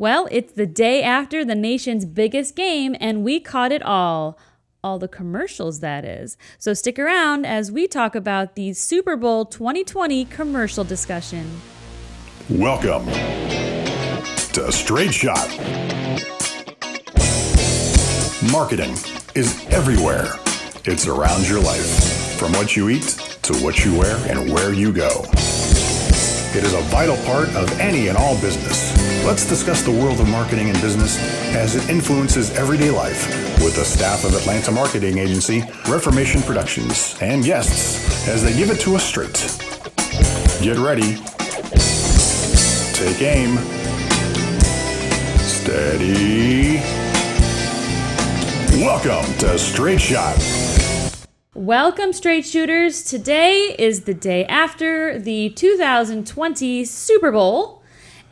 Well, it's the day after the nation's biggest game, and we caught it all. All the commercials, that is. So stick around as we talk about the Super Bowl 2020 commercial discussion. Welcome to Straight Shot. Marketing is everywhere. It's around your life, from what you eat to what you wear and where you go. It is a vital part of any and all business. Let's discuss the world of marketing and business as it influences everyday life with the staff of Atlanta marketing agency Reformation Productions and guests as they give it to us straight. Get ready. Take aim. Steady. Welcome to Straight Shot. Welcome, straight shooters. Today is the day after the 2020 Super Bowl,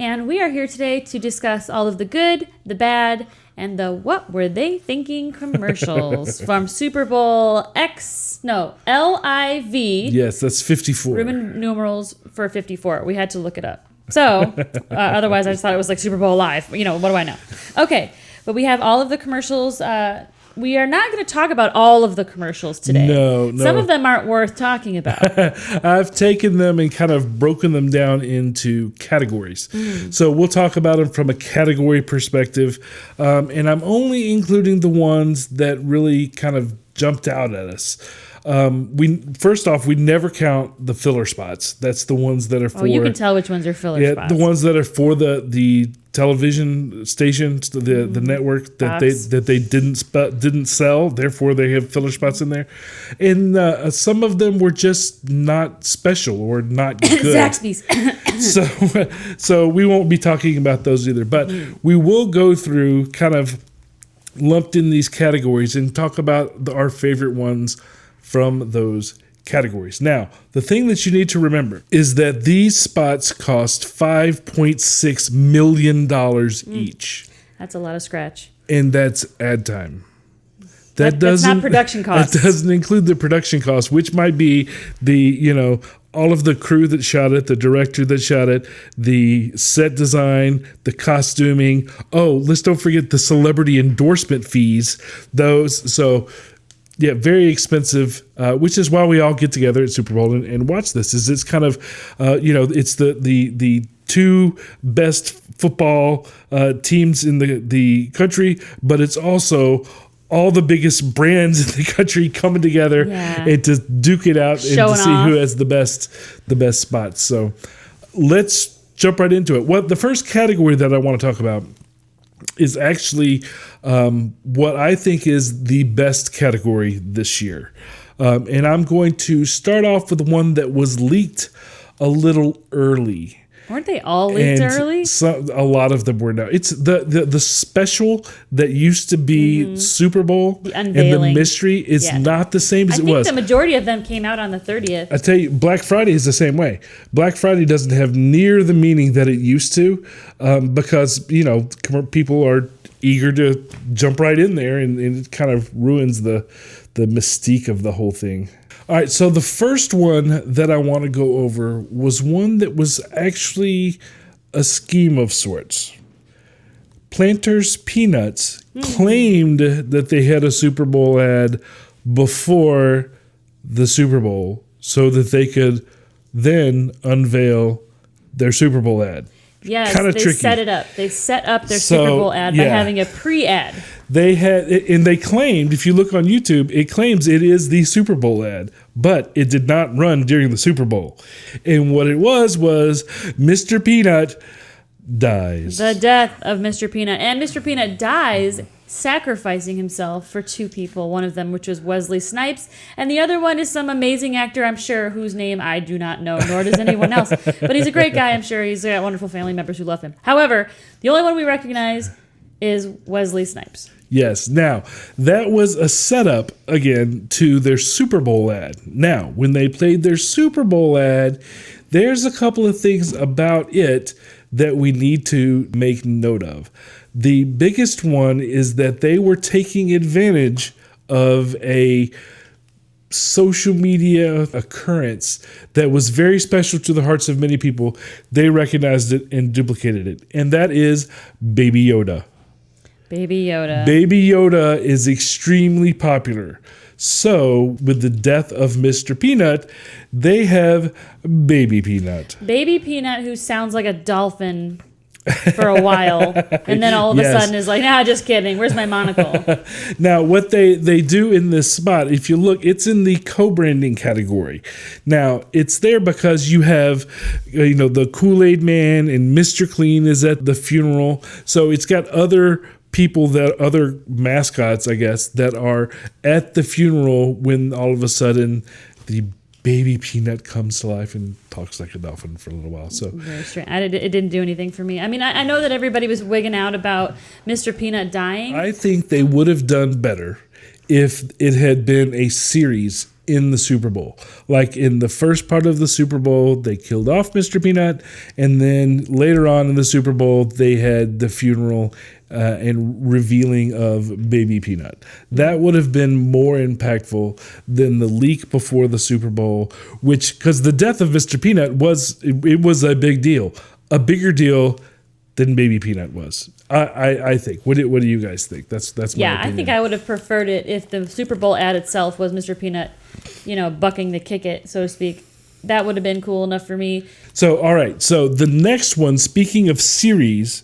and we are here today to discuss all of the good, the bad, and the what were they thinking commercials from Super Bowl LIV. Yes, that's 54. Roman numerals for 54. We had to look it up. So, otherwise I just thought it was like Super Bowl Live. You know, what do I know? Okay, but we have all of the commercials. We are not going to talk about all of the commercials today. No. Some of them aren't worth talking about. I've taken them and kind of broken them down into categories. So we'll talk about them from a category perspective. And I'm only including the ones that really kind of jumped out at us. First off, we never count the filler spots. That's the ones that are for... Oh, you can tell which ones are filler spots. The ones that are for the television stations, the network that they didn't sell, therefore they have filler spots in there. And some of them were just not special or not good. Zaxby's. So we won't be talking about those either. But we will go through kind of lumped in these categories and talk about our favorite ones from those categories. Now, the thing that you need to remember is that these spots cost $5.6 million each. That's a lot of scratch. And that's ad time. That's not production costs. That doesn't include the production costs, which might be all of the crew that shot it, the director that shot it, the set design, the costuming. Oh, let's don't forget the celebrity endorsement fees. Yeah, very expensive, which is why we all get together at Super Bowl and watch this. It's kind of, it's the two best football teams in the country, but it's also all the biggest brands in the country coming together and to duke it out and to see who has the best spots. So let's jump right into it. The first category that I want to talk about is actually what I think is the best category this year. And I'm going to start off with one that was leaked a little early. Weren't they all leaked early? A lot of them were now. It's the special that used to be Super Bowl the unveiling. And the mystery is not the same as it was. I think the majority of them came out on the 30th. I tell you, Black Friday is the same way. Black Friday doesn't have near the meaning that it used to because, people are eager to jump right in there and it kind of ruins the mystique of the whole thing. All right, so the first one that I want to go over was one that was actually a scheme of sorts. Planters Peanuts claimed that they had a Super Bowl ad before the Super Bowl so that they could then unveil their Super Bowl ad. Yes, Kinda they tricky. set it up. They set up their Super Bowl ad by having a pre-ad. They had, and they claimed, if you look on YouTube, it claims it is the Super Bowl ad, but it did not run during the Super Bowl. And what it was Mr. Peanut dies. The death of Mr. Peanut. And Mr. Peanut dies sacrificing himself for two people. One of them, which was Wesley Snipes, and the other one is some amazing actor, I'm sure, whose name I do not know, nor does anyone else. But he's a great guy, I'm sure. He's got wonderful family members who love him. However, the only one we recognize is Wesley Snipes. Yes. Now, that was a setup, again, to their Super Bowl ad. Now, when they played their Super Bowl ad, there's a couple of things about it that we need to make note of. The biggest one is that they were taking advantage of a social media occurrence that was very special to the hearts of many people. They recognized it and duplicated it. And that is Baby Yoda. Baby Yoda. Baby Yoda is extremely popular. So, with the death of Mr. Peanut, they have Baby Peanut. Baby Peanut, who sounds like a dolphin for a while, and then all of a sudden is like, nah, just kidding. Where's my monocle? Now, what they do in this spot, if you look, it's in the co-branding category. Now, it's there because you have, the Kool-Aid Man and Mr. Clean is at the funeral. So it's got other mascots, I guess, that are at the funeral when all of a sudden the Baby Peanut comes to life and talks like a dolphin for a little while. So very strange. It didn't do anything for me. I mean, I know that everybody was wigging out about Mr. Peanut dying. I think they would have done better if it had been a series in the Super Bowl. Like in the first part of the Super Bowl, they killed off Mr. Peanut, and then later on in the Super Bowl, they had the funeral and revealing of Baby Peanut. That would have been more impactful than the leak before the Super Bowl, because the death of Mr. Peanut was a big deal, a bigger deal than Baby Peanut was. I think. What do you guys think? That's my opinion. I think I would have preferred it if the Super Bowl ad itself was Mr. Peanut, bucking the kick it, so to speak. That would have been cool enough for me. So, all right. So the next one, speaking of series,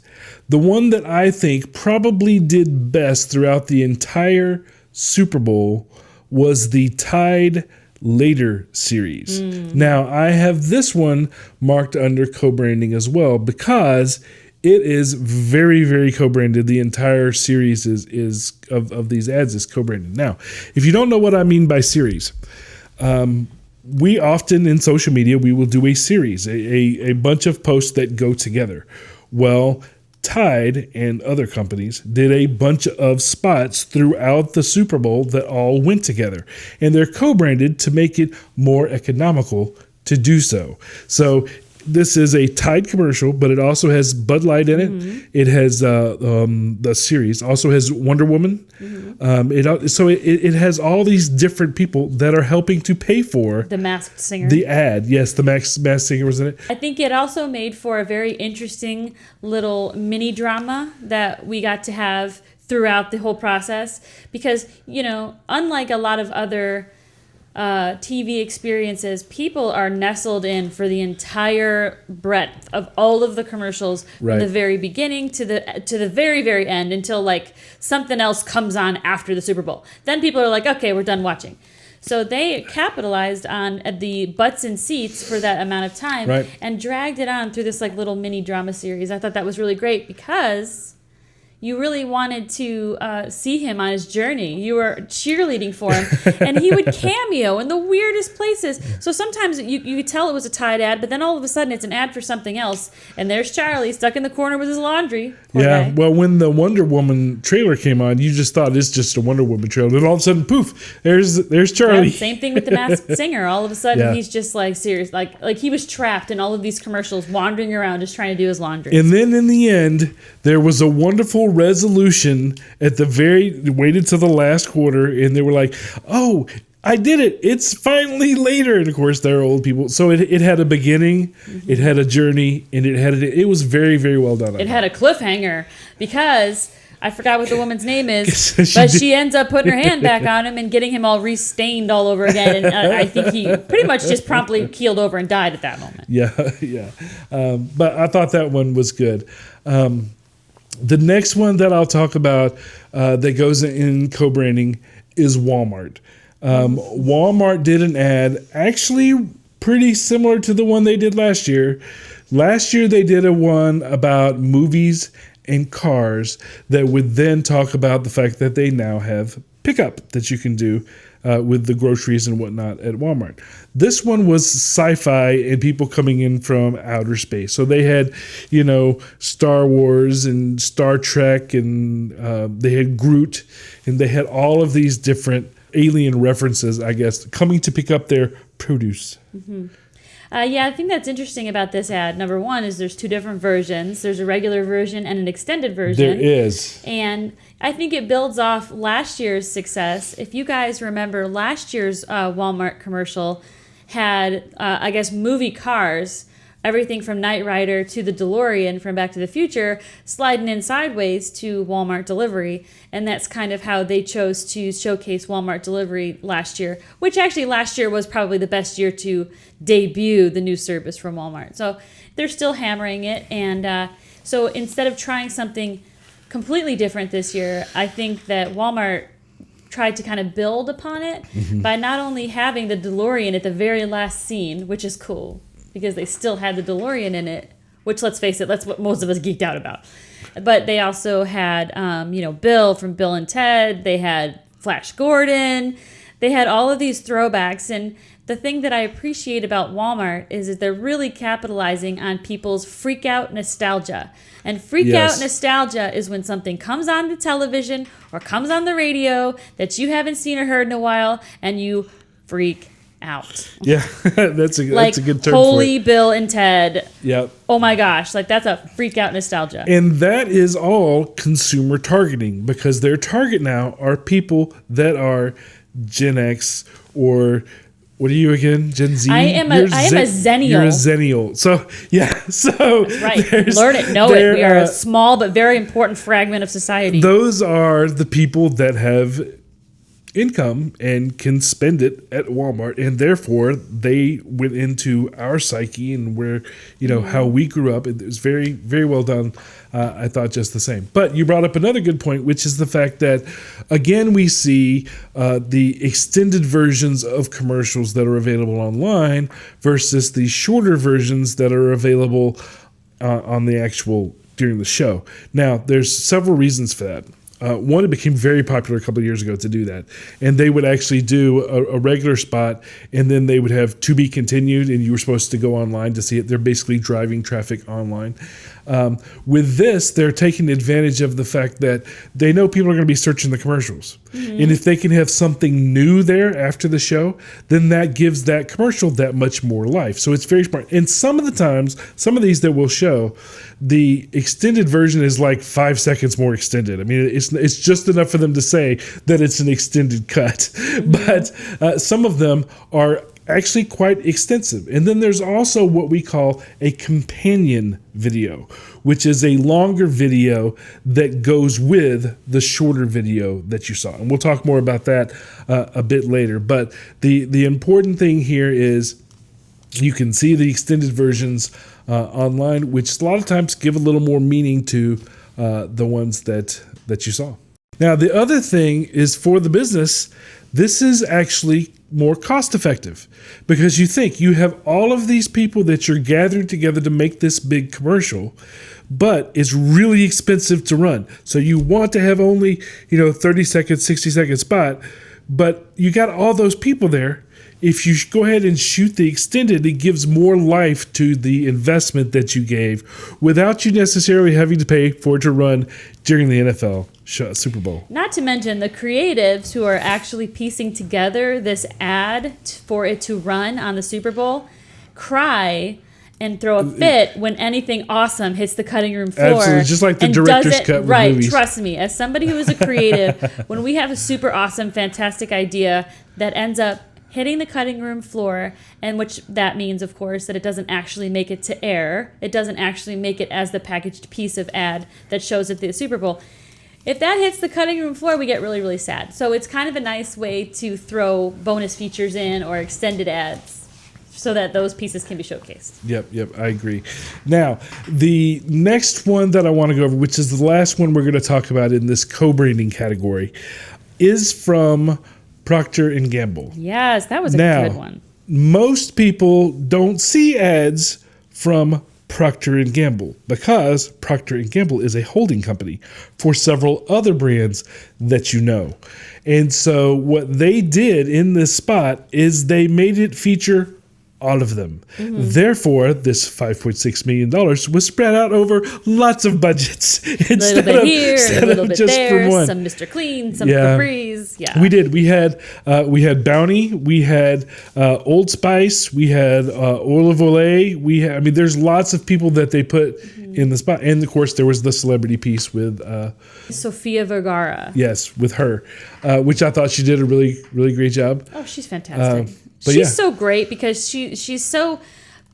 the one that I think probably did best throughout the entire Super Bowl was the Tide Later series. Now, I have this one marked under co-branding as well because it is very, very co-branded. The entire series is of these ads is co-branded. Now, if you don't know what I mean by series, we often in social media, we will do a series, a bunch of posts that go together. Well, Tide and other companies did a bunch of spots throughout the Super Bowl that all went together. And they're co-branded to make it more economical to do so. So this is a Tide commercial, but it also has Bud Light in it. Mm-hmm. It has the series also has Wonder Woman. Mm-hmm. It has all these different people that are helping to pay for the Masked Singer. The ad, yes, the Masked Singer was in it. I think it also made for a very interesting little mini drama that we got to have throughout the whole process because unlike a lot of other TV experiences, people are nestled in for the entire breadth of all of the commercials from the very beginning to the very, very end until like something else comes on after the Super Bowl. Then people are like, okay, we're done watching. So they capitalized on the butts and seats for that amount of time and dragged it on through this like little mini drama series. I thought that was really great because you really wanted to see him on his journey. You were cheerleading for him. And he would cameo in the weirdest places. So sometimes you could tell it was a Tide ad, but then all of a sudden it's an ad for something else. And there's Charlie stuck in the corner with his laundry. Poor guy. Well, when the Wonder Woman trailer came on, you just thought it's just a Wonder Woman trailer. Then all of a sudden, poof, there's Charlie. Yeah, same thing with the Masked Singer. All of a sudden, he's just like serious. Like he was trapped in all of these commercials, wandering around just trying to do his laundry. And then in the end, there was a wonderful resolution at waited till the last quarter, and they were like, oh, I did it. It's finally later. And of course, they're old people. So it had a beginning, it had a journey, and it was very, very well done. It had a cliffhanger because I forgot what the woman's name is, but she ends up putting her hand back on him and getting him all re-stained all over again. And I think he pretty much just promptly keeled over and died at that moment. Yeah. But I thought that one was good. The next one that I'll talk about that goes in co-branding is Walmart. Walmart did an ad actually pretty similar to the one they did last year. Last year they did a one about movies and cars that would then talk about the fact that they now have pickup that you can do with the groceries and whatnot at Walmart. This one was sci-fi and people coming in from outer space. So they had, Star Wars and Star Trek and they had Groot and they had all of these different alien references, I guess, coming to pick up their produce. Mm-hmm. Yeah, I think that's interesting about this ad. Number one is there's two different versions. There's a regular version and an extended version. There is. And I think it builds off last year's success. If you guys remember, last year's Walmart commercial had, I guess, movie cars, everything from Knight Rider to the DeLorean from Back to the Future, sliding in sideways to Walmart delivery. And that's kind of how they chose to showcase Walmart delivery last year, which actually last year was probably the best year to debut the new service from Walmart. So they're still hammering it. And so instead of trying something completely different this year, I think that Walmart tried to kind of build upon it by not only having the DeLorean at the very last scene, which is cool, because they still had the DeLorean in it, which, let's face it, that's what most of us geeked out about. But they also had, Bill from Bill and Ted. They had Flash Gordon. They had all of these throwbacks. And the thing that I appreciate about Walmart is that they're really capitalizing on people's freak out nostalgia. And freak out nostalgia is when something comes on the television or comes on the radio that you haven't seen or heard in a while, and you freak out. Yeah, that's a good term Holy for it. Bill and Ted. Yep. Oh my gosh, that's a freak out nostalgia. And that is all consumer targeting, because their target now are people that are Gen X or what are you again? Gen Z? I am a Zennial. You're a Zennial. So, yeah. So that's right. Learn it, know it. We are a small but very important fragment of society. Those are the people that have income and can spend it at Walmart, and therefore they went into our psyche and where how we grew up. It was very, very well done. I thought just the same. But you brought up another good point, which is the fact that again we see the extended versions of commercials that are available online versus the shorter versions that are available on the actual during the show. Now there's several reasons for that. One, it became very popular a couple of years ago to do that. And they would actually do a regular spot, and then they would have to be continued, and you were supposed to go online to see it. They're basically driving traffic online. With this, they're taking advantage of the fact that they know people are going to be searching the commercials. Mm-hmm. And if they can have something new there after the show, then that gives that commercial that much more life. So it's very smart. And some of the times, some of these that we'll show, the extended version is like 5 seconds more extended. I mean, it's just enough for them to say that it's an extended cut. Mm-hmm. But some of them are actually quite extensive. And then there's also what we call a companion video, which is a longer video that goes with the shorter video that you saw. And we'll talk more about that a bit later. But the important thing here is you can see the extended versions online, which a lot of times give a little more meaning to the ones that you saw. Now, the other thing is for the business, this is actually more cost effective, because you think you have all of these people that you're gathering together to make this big commercial, but it's really expensive to run. So you want to have only, 30 second, 60 second spot, but you got all those people there. If you go ahead and shoot the extended, it gives more life to the investment that you gave without you necessarily having to pay for it to run during the NFL Super Bowl. Not to mention the creatives who are actually piecing together this ad for it to run on the Super Bowl cry and throw a fit when anything awesome hits the cutting room floor. Absolutely, just like the director's cut with right, movies. Trust me, as somebody who is a creative, when we have a super awesome, fantastic idea that ends up hitting the cutting room floor, and which that means, of course, that it doesn't actually make it to air. It doesn't actually make it as the packaged piece of ad that shows at the Super Bowl. If that hits the cutting room floor, we get really, really sad. So it's kind of a nice way to throw bonus features in or extended ads so that those pieces can be showcased. Yep, I agree. Now, the next one that I want to go over, which is the last one we're going to talk about in this co-branding category, is from Procter & Gamble. Yes, that was a good one. Most people don't see ads from Procter & Gamble because Procter & Gamble is a holding company for several other brands that you know. And so what they did in this spot is they made it feature all of them. Therefore, this $5.6 million was spread out over lots of budgets. A little bit here, a little bit there, some Mr. Clean, some Febreze. Yeah. We did. We had Bounty, we had Old Spice, we had Olive Olay. There's lots of people that they put in the spot. And of course, there was the celebrity piece with Sofia Vergara. Yes, with her, which I thought she did a really, really great job. Oh, she's fantastic. She's so great because she's so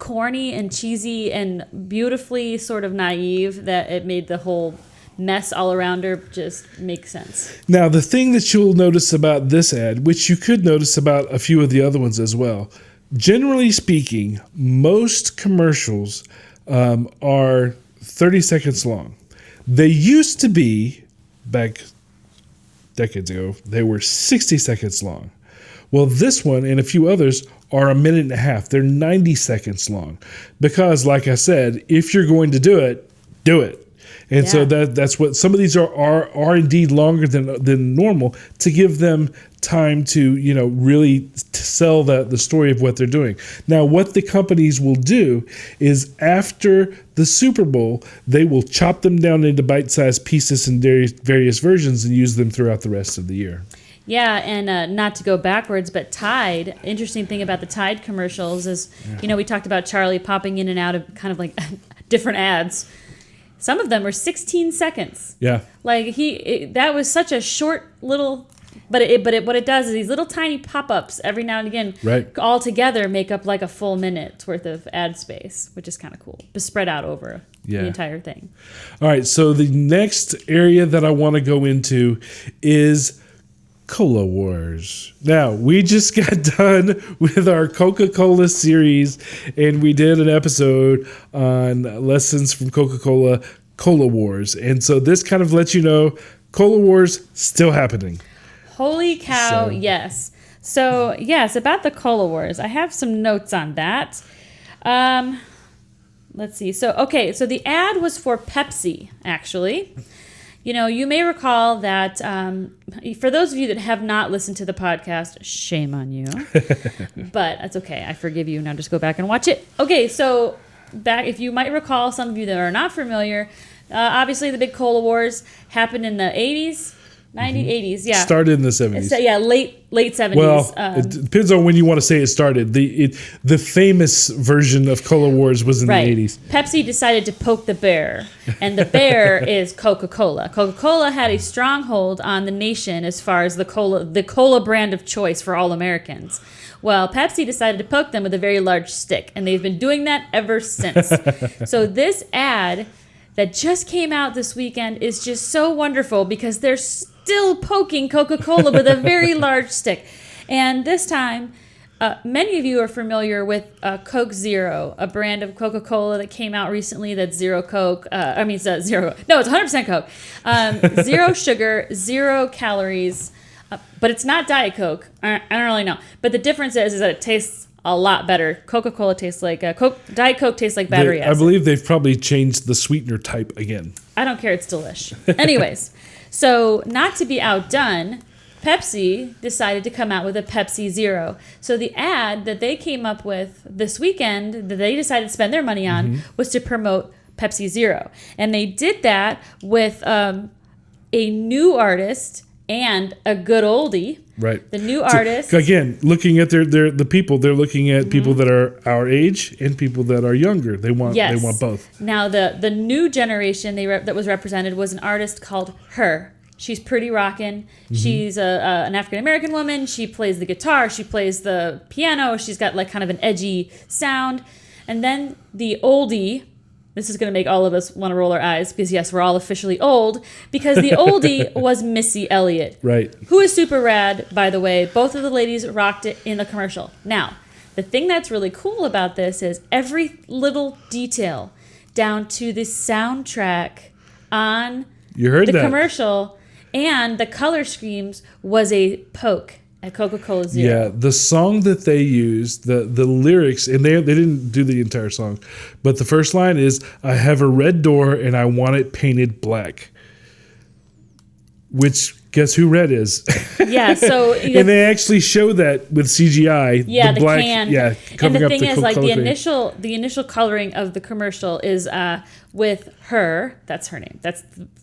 corny and cheesy and beautifully sort of naive that it made the whole mess all around her just make sense. Now, the thing that you'll notice about this ad, which you could notice about a few of the other ones as well, generally speaking, most commercials are 30 seconds long. They used to be, back decades ago, they were 60 seconds long. Well, this one and a few others are a minute and a half. They're 90 seconds long because, like I said, if you're going to do it, do it. And so that's what some of these are indeed longer than normal to give them time to, really sell the story of what they're doing. Now, what the companies will do is after the Super Bowl, they will chop them down into bite-sized pieces in various versions and use them throughout the rest of the year. Yeah, and not to go backwards, but Tide, interesting thing about the Tide commercials is, we talked about Charlie popping in and out of kind of like different ads. Some of them were 16 seconds. Yeah. Like that was such a short little, but what it does is these little tiny pop-ups every now and again, all together make up like a full minute's worth of ad space, which is kind of cool, but spread out over the entire thing. All right, so the next area that I want to go into is Cola Wars. Now, we just got done with our Coca-Cola series, and we did an episode on lessons from Coca-Cola, Cola Wars. And so this kind of lets you know Cola Wars still happening. Holy cow, yes. So, yes, about the Cola Wars. I have some notes on that. Let's see. So the ad was for Pepsi, actually. You may recall that for those of you that have not listened to the podcast, shame on you. But that's okay. I forgive you. Now just go back and watch it. Okay, so if you might recall, some of you that are not familiar, obviously the big Cola Wars happened in the 80s. 80s, yeah. Started in the 70s. Late 70s. Well, it depends on when you want to say it started. The famous version of Cola Wars was in the 80s. Pepsi decided to poke the bear, and the bear is Coca-Cola. Coca-Cola had a stronghold on the nation as far as the cola brand of choice for all Americans. Well, Pepsi decided to poke them with a very large stick, and they've been doing that ever since. So this ad that just came out this weekend is just so wonderful because they're still poking Coca-Cola with a very large stick. And this time, many of you are familiar with Coke Zero, a brand of Coca-Cola that came out recently that's zero Coke. It's 100% Coke. Zero sugar, 0 calories, but it's not Diet Coke. I don't really know. But the difference is that it tastes a lot better. Coca-Cola tastes like Diet Coke tastes like battery acid. I believe they've probably changed the sweetener type again. I don't care. It's delish. Anyways, so not to be outdone, Pepsi decided to come out with a Pepsi Zero. So the ad that they came up with this weekend that they decided to spend their money on was to promote Pepsi Zero. And they did that with a new artist and a good oldie. Right. The new artist. Again, looking at the people, they're looking at people that are our age and people that are younger. They want both. Now the new generation that was represented was an artist called Her. She's pretty rockin'. She's an African American woman. She plays the guitar. She plays the piano. She's got like kind of an edgy sound. And then the oldie. This is going to make all of us want to roll our eyes because, yes, we're all officially old. Because the oldie was Missy Elliott. Right. Who is super rad, by the way. Both of the ladies rocked it in the commercial. Now, the thing that's really cool about this is every little detail down to the soundtrack on the commercial and the color schemes was a poke at Coca-Cola Zero. Yeah, the song that they used, the lyrics, and they didn't do the entire song, but the first line is, "I have a red door and I want it painted black." which guess who Red is? Yeah, so and they actually show that with CGI. Yeah, the black, can. Yeah, and the up thing the is, like color the initial coloring of the commercial is with her. That's her name. That's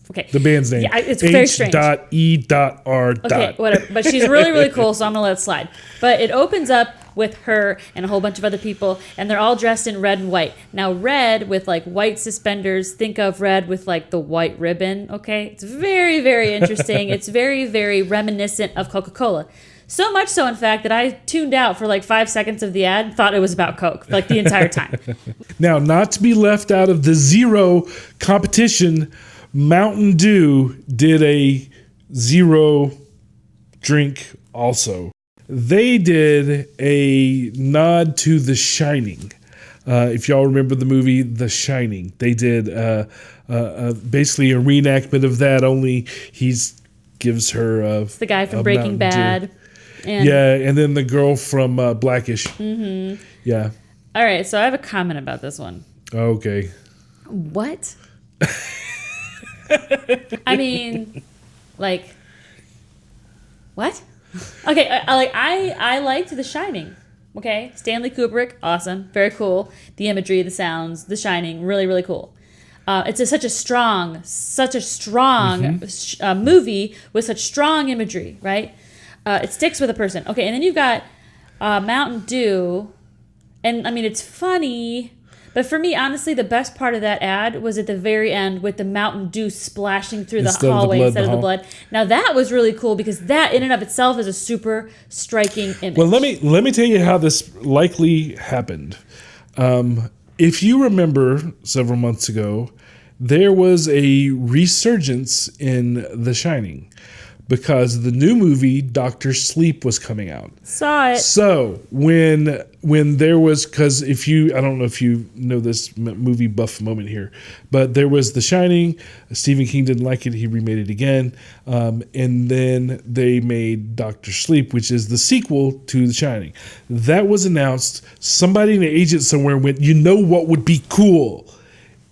okay. The band's name. Yeah, it's very strange. H.E.R. Okay, whatever. But she's really, really cool, so I'm gonna let it slide. But it opens up with her and a whole bunch of other people, and they're all dressed in red and white. Now, red with like white suspenders. Think of red with like the white ribbon. Okay, it's very, very interesting. It's very, very reminiscent of Coca-Cola. So much so, in fact, that I tuned out for like 5 seconds of the ad, thought it was about Coke, like the entire time. Now, not to be left out of the zero competition, Mountain Dew did a zero drink also. They did a nod to The Shining. If y'all remember the movie The Shining, they did basically a reenactment of that, only gives her it's the guy from Breaking Bad. And then the girl from Blackish. Mm-hmm. Yeah. All right, so I have a comment about this one. Okay. What? I mean, like, what? Okay, I liked The Shining. Okay, Stanley Kubrick, awesome, very cool. The imagery, the sounds, The Shining, really, really cool. It's such a strong movie with such strong imagery, right? It sticks with a person. Okay, and then you've got Mountain Dew, and I mean, it's funny, but for me, honestly, the best part of that ad was at the very end with the Mountain Dew splashing through the hallway instead of the blood. Now that was really cool because that in and of itself is a super striking image. Well, let me tell you how this likely happened. If you remember several months ago, there was a resurgence in The Shining because the new movie Dr. Sleep was coming out. Saw it. So when there was, because I don't know if you know this movie buff moment here, but there was The Shining. Stephen King didn't like it. He remade it again. And then they made Dr. Sleep, which is the sequel to The Shining. That was announced. Somebody in the agent somewhere went, you know what would be cool?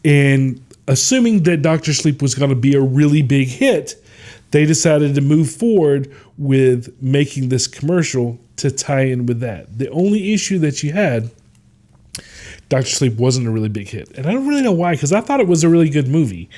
And assuming that Dr. Sleep was going to be a really big hit, they decided to move forward with making this commercial to tie in with that. The only issue that you had, Dr. Sleep wasn't a really big hit. And I don't really know why, because I thought it was a really good movie.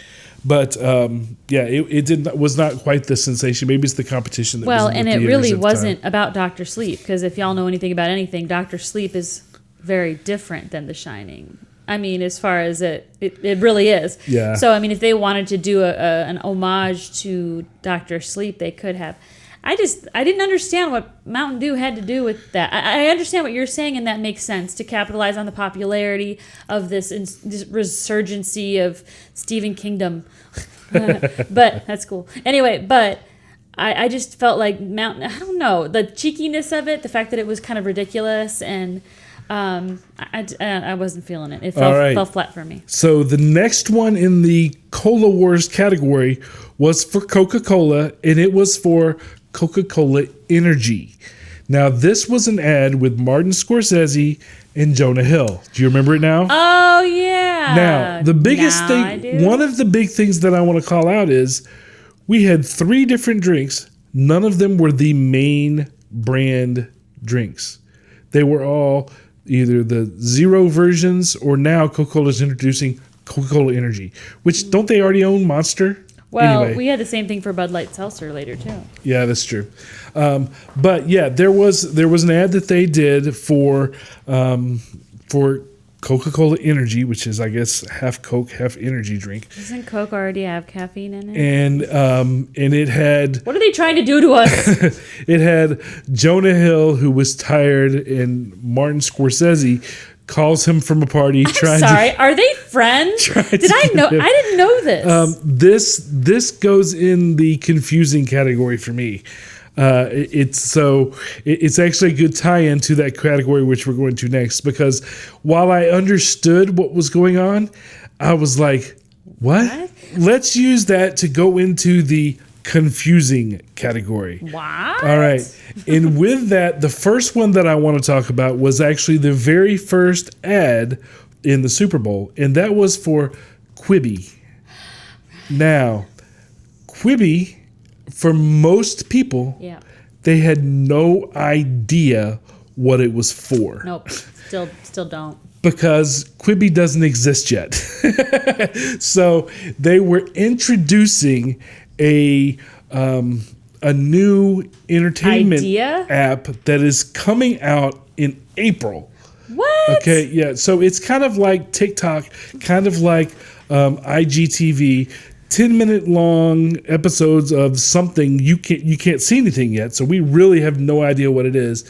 But it was not quite the sensation. Maybe it's the competition that was in the and it theaters really at the wasn't time. about Dr. Sleep, because if y'all know anything about anything, Dr. Sleep is very different than The Shining. I mean, as far as it really is. Yeah. So, I mean, if they wanted to do an homage to Dr. Sleep, they could have. I didn't understand what Mountain Dew had to do with that. I understand what you're saying, and that makes sense, to capitalize on the popularity of this resurgency of Stephen Kingdom. But that's cool. Anyway, but I just felt like I don't know, the cheekiness of it, the fact that it was kind of ridiculous, and I wasn't feeling it. It fell flat for me. So the next one in the Cola Wars category was for Coca-Cola, and it was for Coca-Cola Energy. Now, this was an ad with Martin Scorsese and Jonah Hill. Do you remember it now? Oh, yeah. Now, the biggest thing, one of the big things that I want to call out is we had 3 different drinks. None of them were the main brand drinks. They were all either the zero versions, or now Coca-Cola's introducing Coca-Cola Energy, which don't they already own Monster? Well, anyway. We had the same thing for Bud Light Seltzer later too. Yeah, that's true. But yeah, there was an ad that they did for Coca-Cola Energy, which is, I guess, half Coke, half energy drink. Doesn't Coke already have caffeine in it? And it had... What are they trying to do to us? It had Jonah Hill, who was tired, and Martin Scorsese calls him from a party. Are they friends? Did I know? I didn't know this. This goes in the confusing category for me. It's actually a good tie-in to that category, which we're going to next, because while I understood what was going on, I was like, what? Let's use that to go into the confusing category. What? All right. And with that, the first one that I want to talk about was actually the very first ad in the Super Bowl, and that was for Quibi. Now, Quibi for most people, Yeah. they had no idea what it was for. Nope. Still don't. Because Quibi doesn't exist yet. So they were introducing a new entertainment app that is coming out in April. What? Okay, yeah. So it's kind of like TikTok, kind of like IGTV, 10-minute long episodes of something you can't see anything yet. So we really have no idea what it is.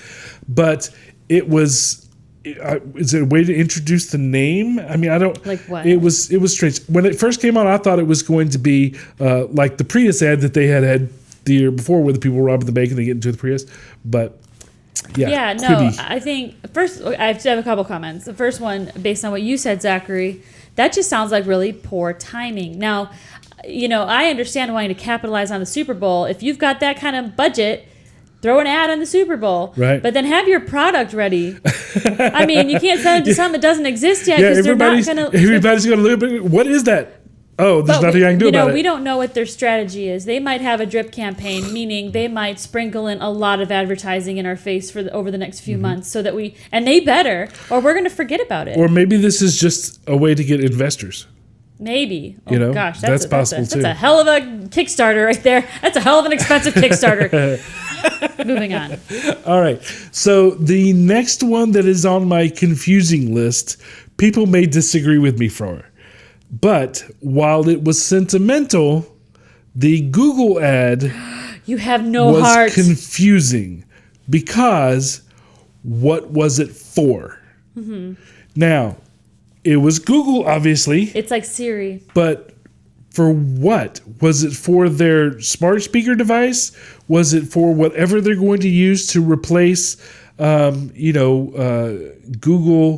But it was. Is it a way to introduce the name? I mean, I don't. Like what? It was strange when it first came out. I thought it was going to be like the Prius ad that they had the year before, where the people were robbing the bank and they get into the Prius. But yeah, no. Quibi. I think first I have a couple comments. The first one, based on what you said, Zachary, that just sounds like really poor timing. Now, I understand wanting to capitalize on the Super Bowl. If you've got that kind of budget, throw an ad on the Super Bowl, right? But then have your product ready. I mean, you can't sell it to something that doesn't exist yet because they're not going to. Everybody's going to look at what is that? Oh, there's nothing I can do about it. We don't know what their strategy is. They might have a drip campaign, meaning they might sprinkle in a lot of advertising in our face over the next few months, so that they better, or we're going to forget about it. Or maybe this is just a way to get investors. Maybe. Oh gosh, that's possible too. That's a hell of a Kickstarter right there. That's a hell of an expensive Kickstarter. Moving on. All right. So the next one that is on my confusing list, people may disagree with me for. But while it was sentimental, the Google ad you have no was heart. confusing because what was it for? Mm-hmm. Now, it was Google, obviously. It's like Siri. But for what? Was it for their smart speaker device? Was it for whatever they're going to use to replace, Google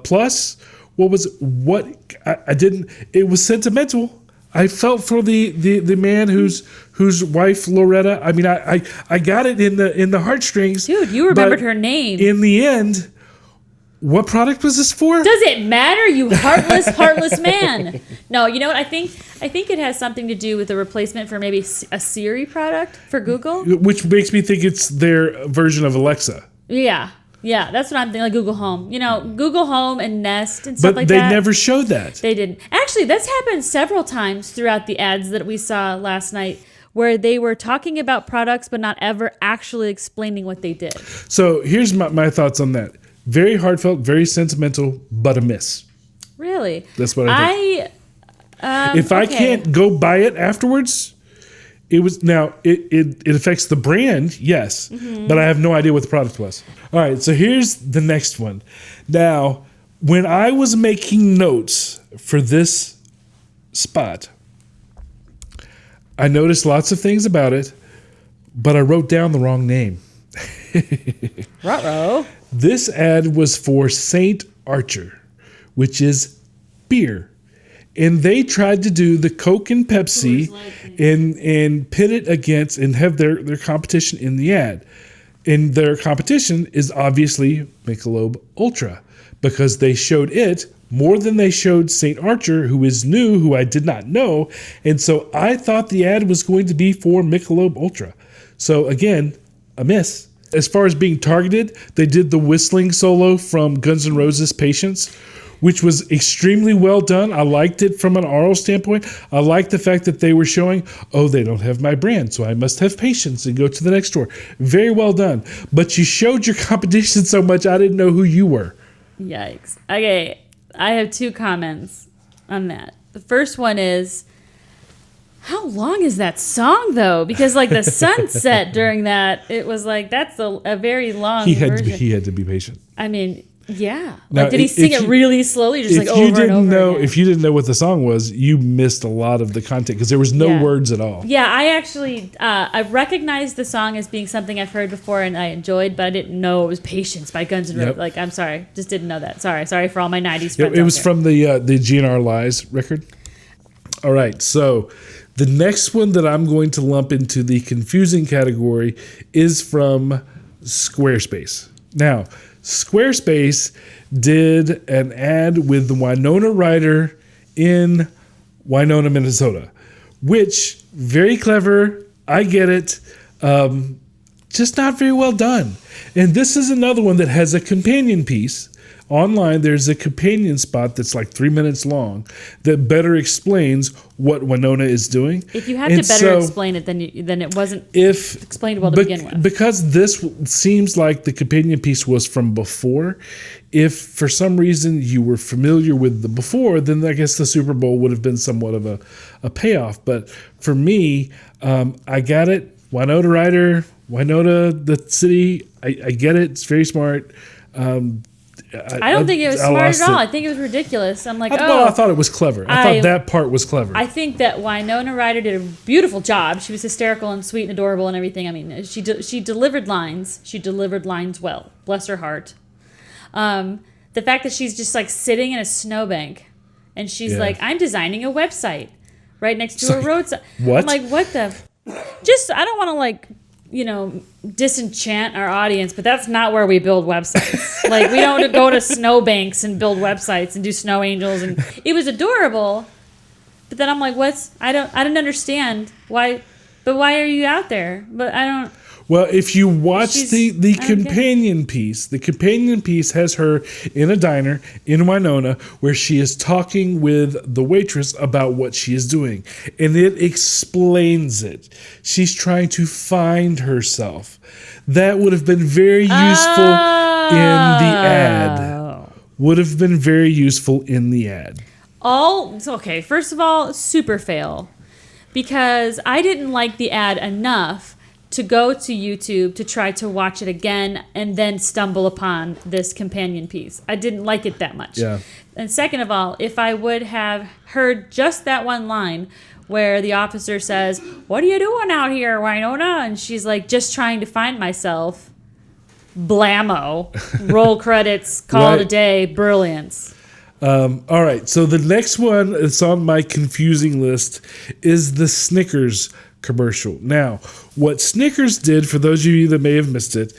Plus? I didn't. It was sentimental. I felt for the man whose wife Loretta. I mean, I got it in the heartstrings. Dude, you remembered her name. In the end, what product was this for? Does it matter, you heartless man? No, you know what? I think it has something to do with the replacement for maybe a Siri product for Google. Which makes me think it's their version of Alexa. Yeah, that's what I'm thinking, like Google Home. Google Home and Nest and stuff like that. But they never showed that. They didn't. Actually, that's happened several times throughout the ads that we saw last night, where they were talking about products but not ever actually explaining what they did. So here's my thoughts on that. Very heartfelt, very sentimental, but a miss. Really? That's what I think. If I can't go buy it afterwards, it affects the brand, yes, but I have no idea what the product was. All right, so here's the next one. Now, when I was making notes for this spot, I noticed lots of things about it, but I wrote down the wrong name. Ruh-roh. This ad was for St. Archer, which is beer. And they tried to do the Coke and Pepsi and pit it against and have their competition in the ad. And their competition is obviously Michelob Ultra, because they showed it more than they showed St. Archer, who is new, who I did not know. And so I thought the ad was going to be for Michelob Ultra. So again, a miss. As far as being targeted, they did the whistling solo from Guns N' Roses' Patience, which was extremely well done. I liked it from an oral standpoint. I liked the fact that they were showing, they don't have my brand, so I must have patience and go to the next store. Very well done. But you showed your competition so much, I didn't know who you were. Yikes. Okay, I have two comments on that. The first one is, how long is that song, though? Because, the sunset during that, it was that's a very long version. He had to be patient. I mean, yeah. Now, did he sing it really slowly? Just over and over again? If you didn't know what the song was, you missed a lot of the content because there was no words at all. Yeah, I actually, I recognized the song as being something I've heard before and I enjoyed, but I didn't know it was Patience by Guns N' Roses. Yep. I'm sorry. Just didn't know that. Sorry for all my 90s friends. It was from the GNR Lies record. All right, so the next one that I'm going to lump into the confusing category is from Squarespace. Now, Squarespace did an ad with the Winona Ryder in Winona, Minnesota, which, very clever. I get it. Just not very well done. And this is another one that has a companion piece. Online, there's a companion spot that's like 3 minutes long that better explains what Winona is doing. If you have to better explain it, then it wasn't explained well to begin with. Because this seems like the companion piece was from before. If for some reason you were familiar with the before, then I guess the Super Bowl would have been somewhat of a payoff. But for me, I got it. Winona Ryder, Winona, the city, I get it. It's very smart. I don't think it was smart at all. I think it was ridiculous. I'm like, I thought it was clever. I thought that part was clever. I think that Winona Ryder did a beautiful job. She was hysterical and sweet and adorable and everything. I mean, she delivered lines. She delivered lines well. Bless her heart. The fact that she's just like sitting in a snowbank and she's like, I'm designing a website right next to a roadside. What? I'm like, what the? I don't want to like, disenchant our audience, but that's not where we build websites. Like, we don't go to snowbanks and build websites and do snow angels. And it was adorable, but then I'm like, I didn't understand why. But why are you out there? But I don't. Well, if you watch the companion piece, the companion piece has her in a diner in Winona where she is talking with the waitress about what she is doing. And it explains it. She's trying to find herself. That would have been very useful in the ad. Would have been very useful in the ad. Okay, first of all, super fail. Because I didn't like the ad enough to go to YouTube to try to watch it again and then stumble upon this companion piece. I didn't like it that much. Yeah. And second of all, if I would have heard just that one line where the officer says, "What are you doing out here, Winona?" And she's like, "Just trying to find myself." Blammo. Roll credits, call it a day, brilliance. All right, so the next one that's on my confusing list is the Snickers commercial. Now, what Snickers did, for those of you that may have missed it,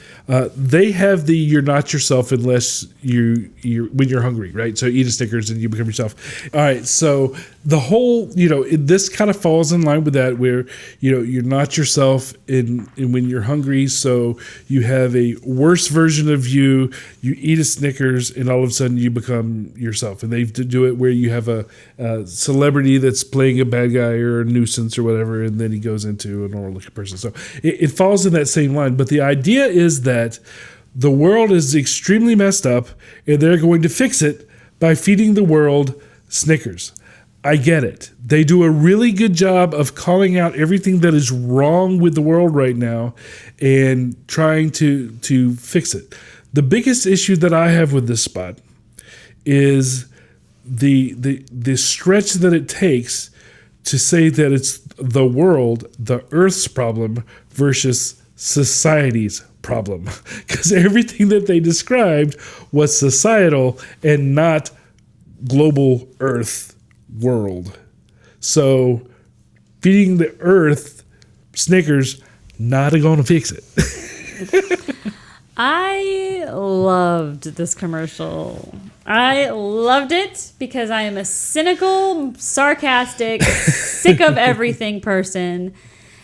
they have the "you're not yourself unless you're when you're hungry," right? So eat a Snickers and you become yourself. All right, so the whole, this kind of falls in line with that, where you're not yourself in when you're hungry, so you have a worse version of you. You eat a Snickers, and all of a sudden you become yourself. And they do it where you have a celebrity that's playing a bad guy or a nuisance or whatever, and then he goes into a normal looking person. So it falls in that same line. But the idea is that the world is extremely messed up, and they're going to fix it by feeding the world Snickers. I get it. They do a really good job of calling out everything that is wrong with the world right now and trying to fix it. The biggest issue that I have with this spot is the stretch that it takes to say that it's the world, the Earth's problem versus society's problem. Because everything that they described was societal and not global Earth world. So feeding the Earth Snickers not going to fix it. I loved this commercial. I loved it because I am a cynical, sarcastic, sick of everything person.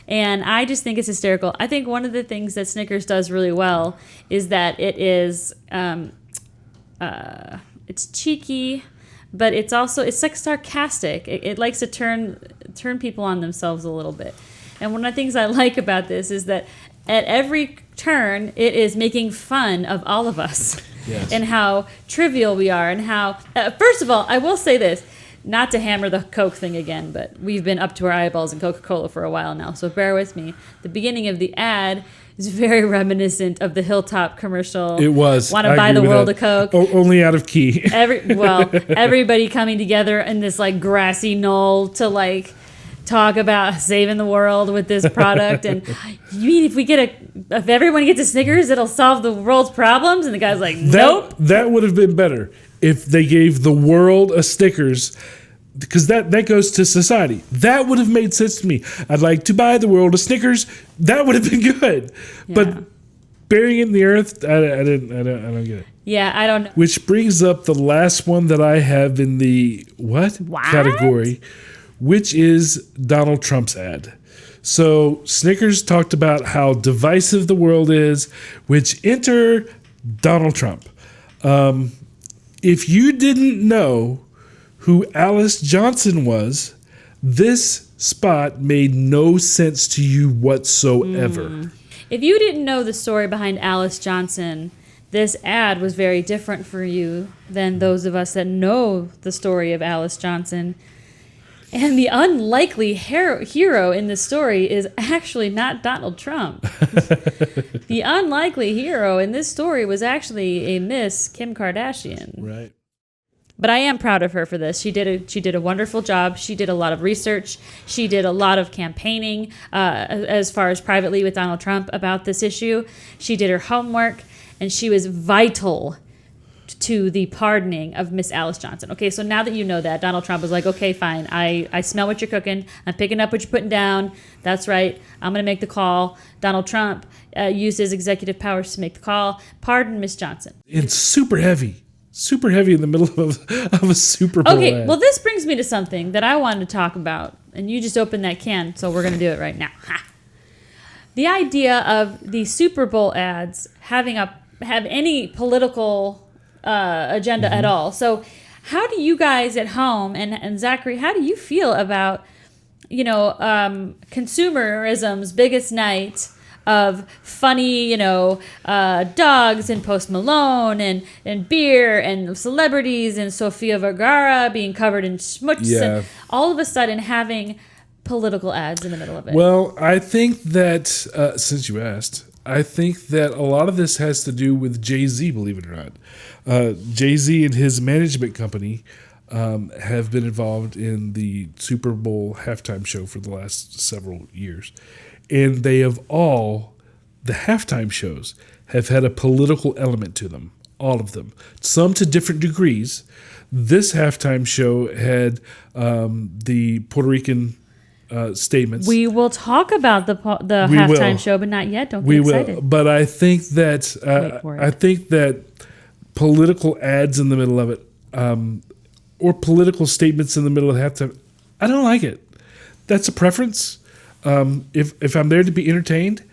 And I just think it's hysterical. I think one of the things that Snickers does really well is that it is, it's cheeky, but it's like sarcastic. It likes to turn people on themselves a little bit. And one of the things I like about this is that at every turn, it is making fun of all of us. Yes. And how trivial we are, and how, first of all, I will say this, not to hammer the Coke thing again, but we've been up to our eyeballs in Coca-Cola for a while now, so bear with me. The beginning of the ad is very reminiscent of the Hilltop commercial. It was. Want to buy the world a Coke? Only out of key. Everybody coming together in this like grassy knoll to talk about saving the world with this product. And you mean if everyone gets a Snickers, it'll solve the world's problems? And the guy's like, nope. That would have been better if they gave the world a Snickers, because that goes to society. That would have made sense to me. I'd like to buy the world a Snickers. That would have been good. Yeah. But burying it in the earth, I don't get it. Yeah, I don't know. Which brings up the last one that I have in the what? What? Category, which is Donald Trump's ad. So Snickers talked about how divisive the world is, which enter Donald Trump. If you didn't know who Alice Johnson was, this spot made no sense to you whatsoever. If you didn't know the story behind Alice Johnson, this ad was very different for you than those of us that know the story of Alice Johnson. And the unlikely hero in this story is actually not Donald Trump. The unlikely hero in this story was actually a Miss Kim Kardashian. Right. But I am proud of her for this. She did a wonderful job. She did a lot of research. She did a lot of campaigning as far as privately with Donald Trump about this issue. She did her homework, and she was vital to the pardoning of Miss Alice Johnson. Okay, so now that you know that, Donald Trump was like, okay, fine. I smell what you're cooking. I'm picking up what you're putting down. That's right. I'm going to make the call. Donald Trump used his executive powers to make the call. Pardon Miss Johnson. It's super heavy in the middle of a Super Bowl Okay, ad. well, this brings me to something that I wanted to talk about, and you just opened that can, so we're going to do it right now. Ha. The idea of the Super Bowl ads have any political agenda at all. So how do you guys at home, and Zachary, how do you feel about, consumerism's biggest night of funny, dogs and Post Malone and beer and celebrities and Sofia Vergara being covered in schmutz and all of a sudden having political ads in the middle of it? Well, I think that, since you asked, I think that a lot of this has to do with Jay-Z, believe it or not. Jay-Z and his management company have been involved in the Super Bowl halftime show for the last several years. And they have the halftime shows have had a political element to them, all of them, some to different degrees. This halftime show had the Puerto Rican statements. We will talk about the halftime show, but not yet. Don't get excited. Will, but I think that political ads in the middle of it, or political statements in the middle of halftime, I don't like it. That's a preference. If I'm there to be entertained,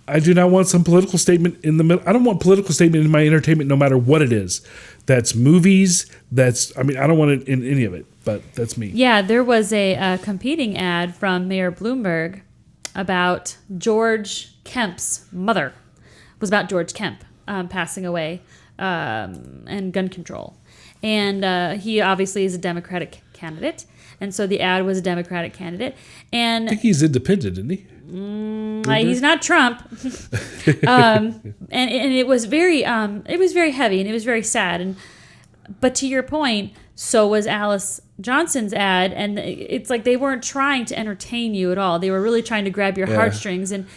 I do not want some political statement in the middle. I don't want political statement in my entertainment, no matter what it is. That's movies. I don't want it in any of it. But that's me. Yeah, there was a competing ad from Mayor Bloomberg about George Kemp's mother. It was about George Kemp passing away and gun control. And he obviously is a Democratic candidate. And so the ad was a Democratic candidate. And I think he's independent, isn't he? He's not Trump. And it was very heavy and it was very sad. But to your point, so was Alice Johnson's ad, and it's like they weren't trying to entertain you at all. They were really trying to grab your heartstrings, and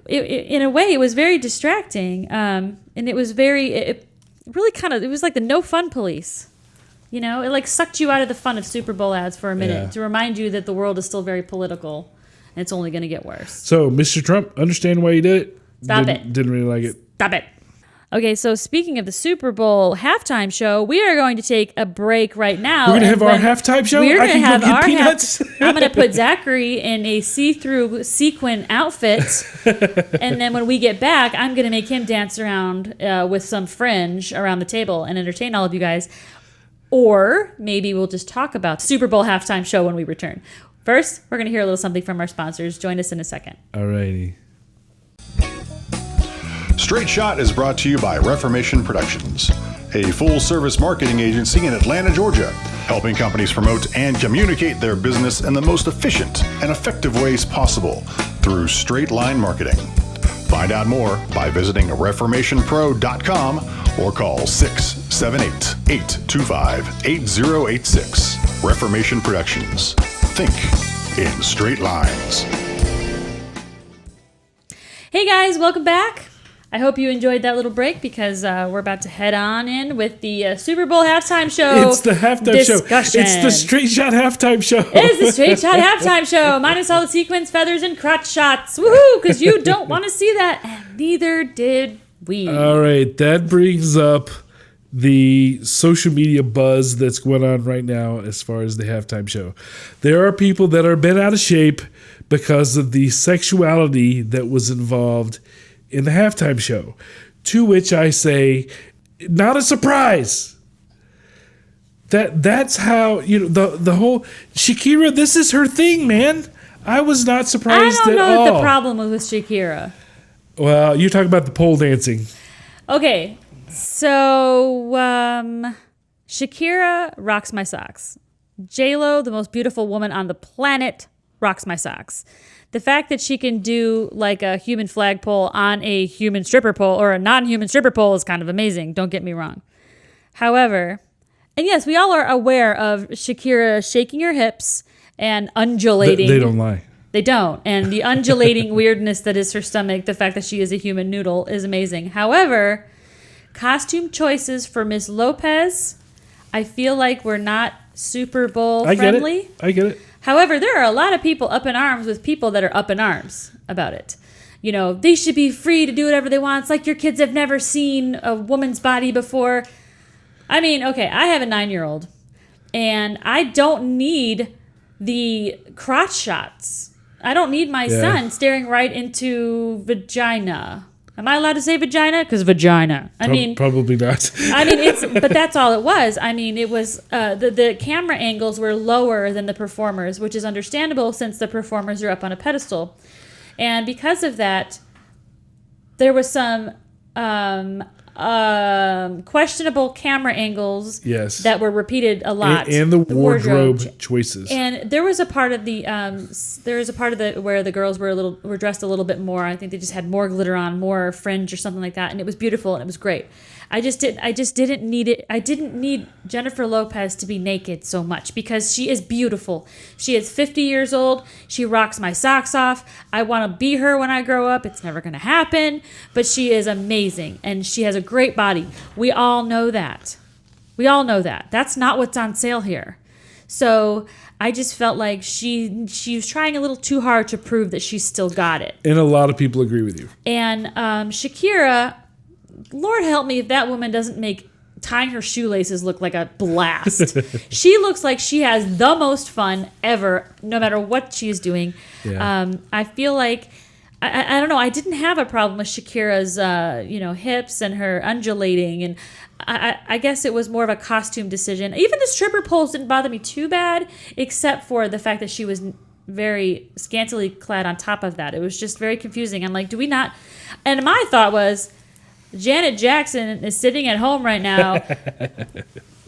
in a way, it was very distracting. And it was it was like the no fun police. It like sucked you out of the fun of Super Bowl ads for a minute to remind you that the world is still very political, and it's only going to get worse. So, Mr. Trump, understand why you did it? Stop it. Didn't really like it. Stop it. Okay, so speaking of the Super Bowl halftime show, we are going to take a break right now. We're going to have our halftime show? We're going to have go get our peanuts? I'm going to put Zachary in a see-through sequin outfit, and then when we get back, I'm going to make him dance around with some fringe around the table and entertain all of you guys. Or maybe we'll just talk about the Super Bowl halftime show when we return. First, we're going to hear a little something from our sponsors. Join us in a second. All righty. Straight Shot is brought to you by Reformation Productions, a full-service marketing agency in Atlanta, Georgia, helping companies promote and communicate their business in the most efficient and effective ways possible through straight line marketing. Find out more by visiting reformationpro.com or call 678-825-8086. Reformation Productions. Think in straight lines. Hey guys, welcome back. I hope you enjoyed that little break because we're about to head on in with the Super Bowl halftime show. It's the halftime show. It's the Straight Shot halftime show. It is the Straight Shot halftime show, minus all the sequins, feathers, and crotch shots. Woohoo! Because you don't want to see that, and neither did we. All right, that brings up the social media buzz that's going on right now as far as the halftime show. There are people that are bent out of shape because of the sexuality that was involved in the halftime show. To which I say, not a surprise. That's how, the whole Shakira, this is her thing, man. I was not surprised at all. I don't know what the problem was with Shakira. Well, you talk about the pole dancing. Okay, so Shakira rocks my socks. J-Lo, the most beautiful woman on the planet, rocks my socks. The fact that she can do like a human flagpole on a human stripper pole or a non-human stripper pole is kind of amazing. Don't get me wrong. However, and yes, we all are aware of Shakira shaking her hips and undulating. They don't lie. They don't. And the undulating weirdness that is her stomach, the fact that she is a human noodle is amazing. However, costume choices for Miss Lopez, I feel like we're not Super Bowl friendly. I get it. However, there are a lot of people up in arms with people that are up in arms about it. They should be free to do whatever they want. It's like your kids have never seen a woman's body before. I mean, okay, I have a 9-year-old, and I don't need the crotch shots. I don't need my son staring right into vagina. Am I allowed to say vagina? Because vagina. Probably not. But that's all it was. It was the camera angles were lower than the performers, which is understandable since the performers are up on a pedestal. And because of that, there was some questionable camera angles that were repeated a lot, and the wardrobe choices. And there was a part of the where the girls were dressed a little bit more. I think they just had more glitter on, more fringe or something like that, and it was beautiful and it was great. I just didn't need it. I didn't need Jennifer Lopez to be naked so much because she is beautiful. She is 50 years old. She rocks my socks off. I want to be her when I grow up. It's never going to happen, but she is amazing and she has a great body. We all know that. That's not what's on sale here. So I just felt like she was trying a little too hard to prove that she still got it. And a lot of people agree with you. And Shakira, Lord help me if that woman doesn't make tying her shoelaces look like a blast. She looks like she has the most fun ever, no matter what she's doing. Yeah. I feel like, I don't know, I didn't have a problem with Shakira's hips and her undulating, and I guess it was more of a costume decision. Even the stripper poles didn't bother me too bad, except for the fact that she was very scantily clad on top of that. It was just very confusing. I'm like, do we not? And my thought was, Janet Jackson is sitting at home right now.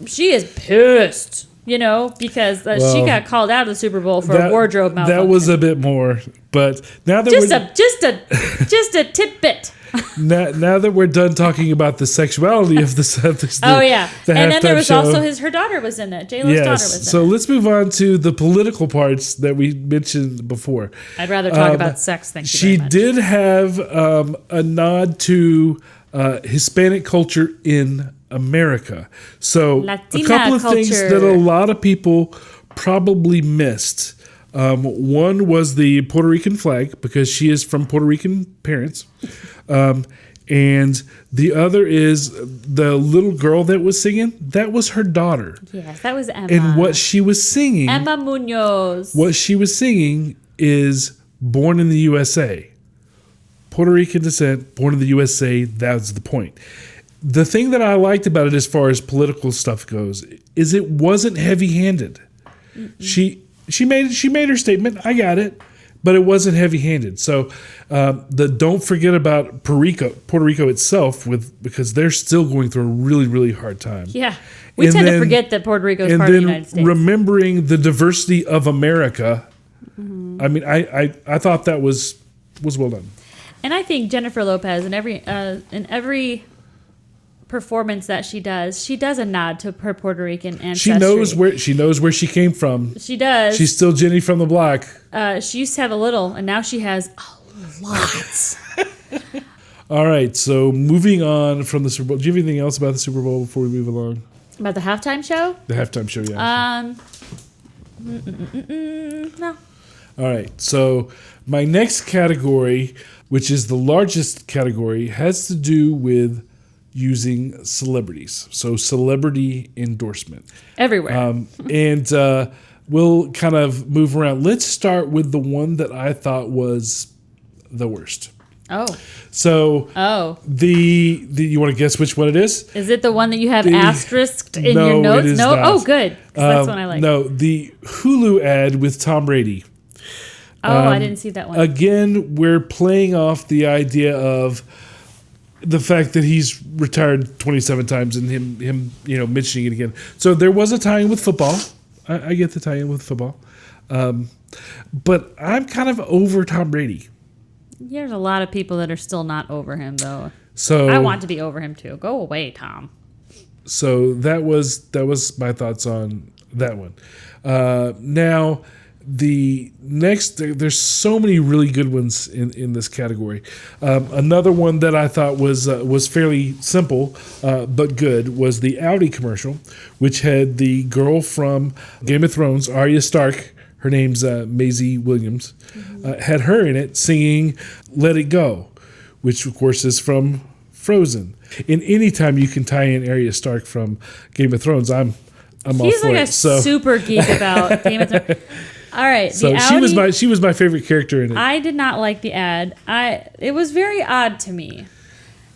She is pissed, because she got called out of the Super Bowl for a wardrobe malfunction. That was a bit more, but now that just a tidbit. now that we're done talking about the sexuality of the oh yeah, and then there was also her daughter was in it. J-Lo's daughter was in it. So let's move on to the political parts that we mentioned before. I'd rather talk about sex. Thank you. She did have a nod to Hispanic culture in America. So Latina a couple of culture. things that a lot of people probably missed. One was the Puerto Rican flag because she is from Puerto Rican parents. And the other is the little girl that was singing. That was her daughter. Yes, that was Emma. And what she was singing. Emma Munoz. What she was singing is Born in the USA. Puerto Rican descent, born in the USA, that's the point. The thing that I liked about it as far as political stuff goes is it wasn't heavy-handed. She made her statement, I got it, but it wasn't heavy-handed. So don't forget about Puerto Rico itself because they're still going through a really, really hard time. Yeah. We tend to forget that Puerto Rico is part of the United States. Remembering the diversity of America, I thought that was well done. And I think Jennifer Lopez in every performance that she does a nod to her Puerto Rican ancestry. She knows where she came from. She does. She's still Jenny from the block. She used to have a little, and now she has a lot. All right, so moving on from the Super Bowl. Do you have anything else about the Super Bowl before we move along? About the halftime show? The halftime show, yeah. No. All right, so my next category, which is the largest category, has to do with using celebrities. So celebrity endorsement. Everywhere. And we'll kind of move around. Let's start with the one that I thought was the worst. So the you want to guess which one it is? Is it the one that you have asterisked in your notes? It is No. not. Oh, good. 'Cause that's one I like. No, the Hulu ad with Tom Brady. I didn't see that one. Again, we're playing off the idea of the fact that he's retired 27 times and him mentioning it again. So there was a tie-in with football. I get the tie-in with football. But I'm kind of over Tom Brady. There's a lot of people that are still not over him, though. So I want to be over him, too. Go away, Tom. So that was my thoughts on that one. Now, the next, there's so many really good ones in this category. Another one that I thought was fairly simple but good was the Audi commercial, which had the girl from Game of Thrones, Arya Stark. Her name's Maisie Williams. Had her in it singing "Let It Go," which of course is from Frozen. And anytime you can tie in Arya Stark from Game of Thrones, I'm all for it. He's like a super geek about Game of Thrones. All right. So she was my favorite character in it. I did not like the ad. It was very odd to me.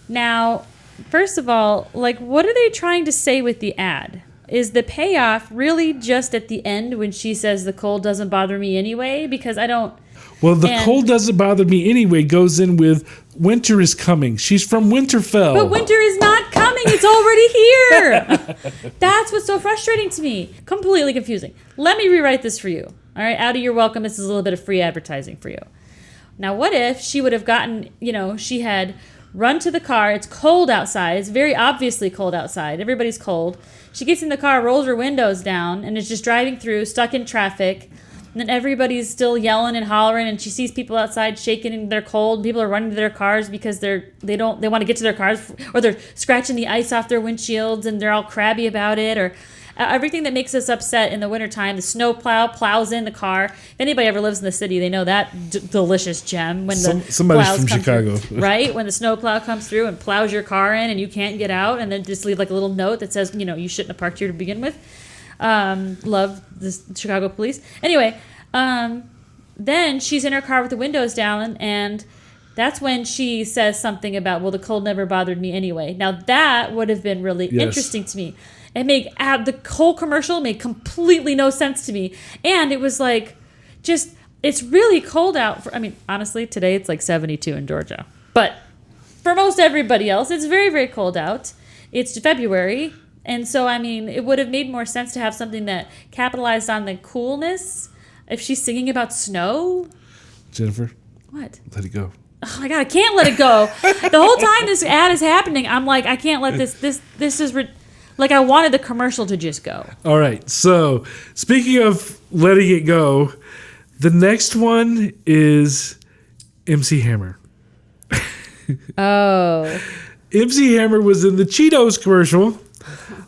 Now, first of all, like, what are they trying to say with the ad? Is the payoff really just at the end when she says the cold doesn't bother me anyway? Because I don't. Well, the cold doesn't bother me anyway goes in with winter is coming. She's from Winterfell. But winter is not coming. It's already here. That's what's so frustrating to me. Completely confusing. Let me rewrite this for you. All right, Audi, you're welcome. This is a little bit of free advertising for you. Now, what if she would have gotten, she had run to the car. It's cold outside. It's very obviously cold outside. Everybody's cold. She gets in the car, rolls her windows down, and is just driving through, stuck in traffic. And then everybody's still yelling and hollering, and she sees people outside shaking and they're cold. People are running to their cars because they want to get to their cars, or they're scratching the ice off their windshields and they're all crabby about it, or everything that makes us upset in the wintertime. The snow plows in the car. If anybody ever lives in the city, they know that delicious gem when somebody's from Chicago, right? When the snow plow comes through and plows your car in and you can't get out, and then just leave like a little note that says, you shouldn't have parked here to begin with. Love the Chicago police. Anyway, then she's in her car with the windows down, and that's when she says something about, well, the cold never bothered me anyway. Now that would have been really interesting to me. It made the whole commercial made completely no sense to me. And it was like, it's really cold out. Honestly, today it's like 72 in Georgia. But for most everybody else, it's very, very cold out. It's February. And so, it would have made more sense to have something that capitalized on the coolness. If she's singing about snow. Jennifer. What? Let it go. Oh my God, I can't let it go. The whole time this ad is happening, I'm like, I can't let this is... Like, I wanted the commercial to just go. All right. So, speaking of letting it go, the next one is MC Hammer. Oh. MC Hammer was in the Cheetos commercial.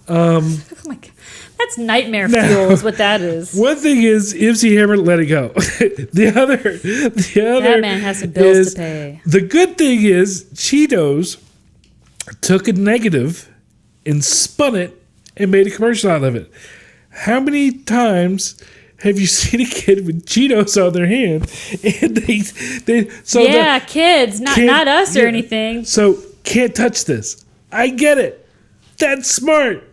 Oh my God. That's nightmare fuel is what that is. One thing is MC Hammer let it go. The other that man has some bills to pay. The good thing is Cheetos took a negative and spun it and made a commercial out of it. How many times have you seen a kid with Cheetos on their hand and kids, not us or anything. So can't touch this. I get it. That's smart.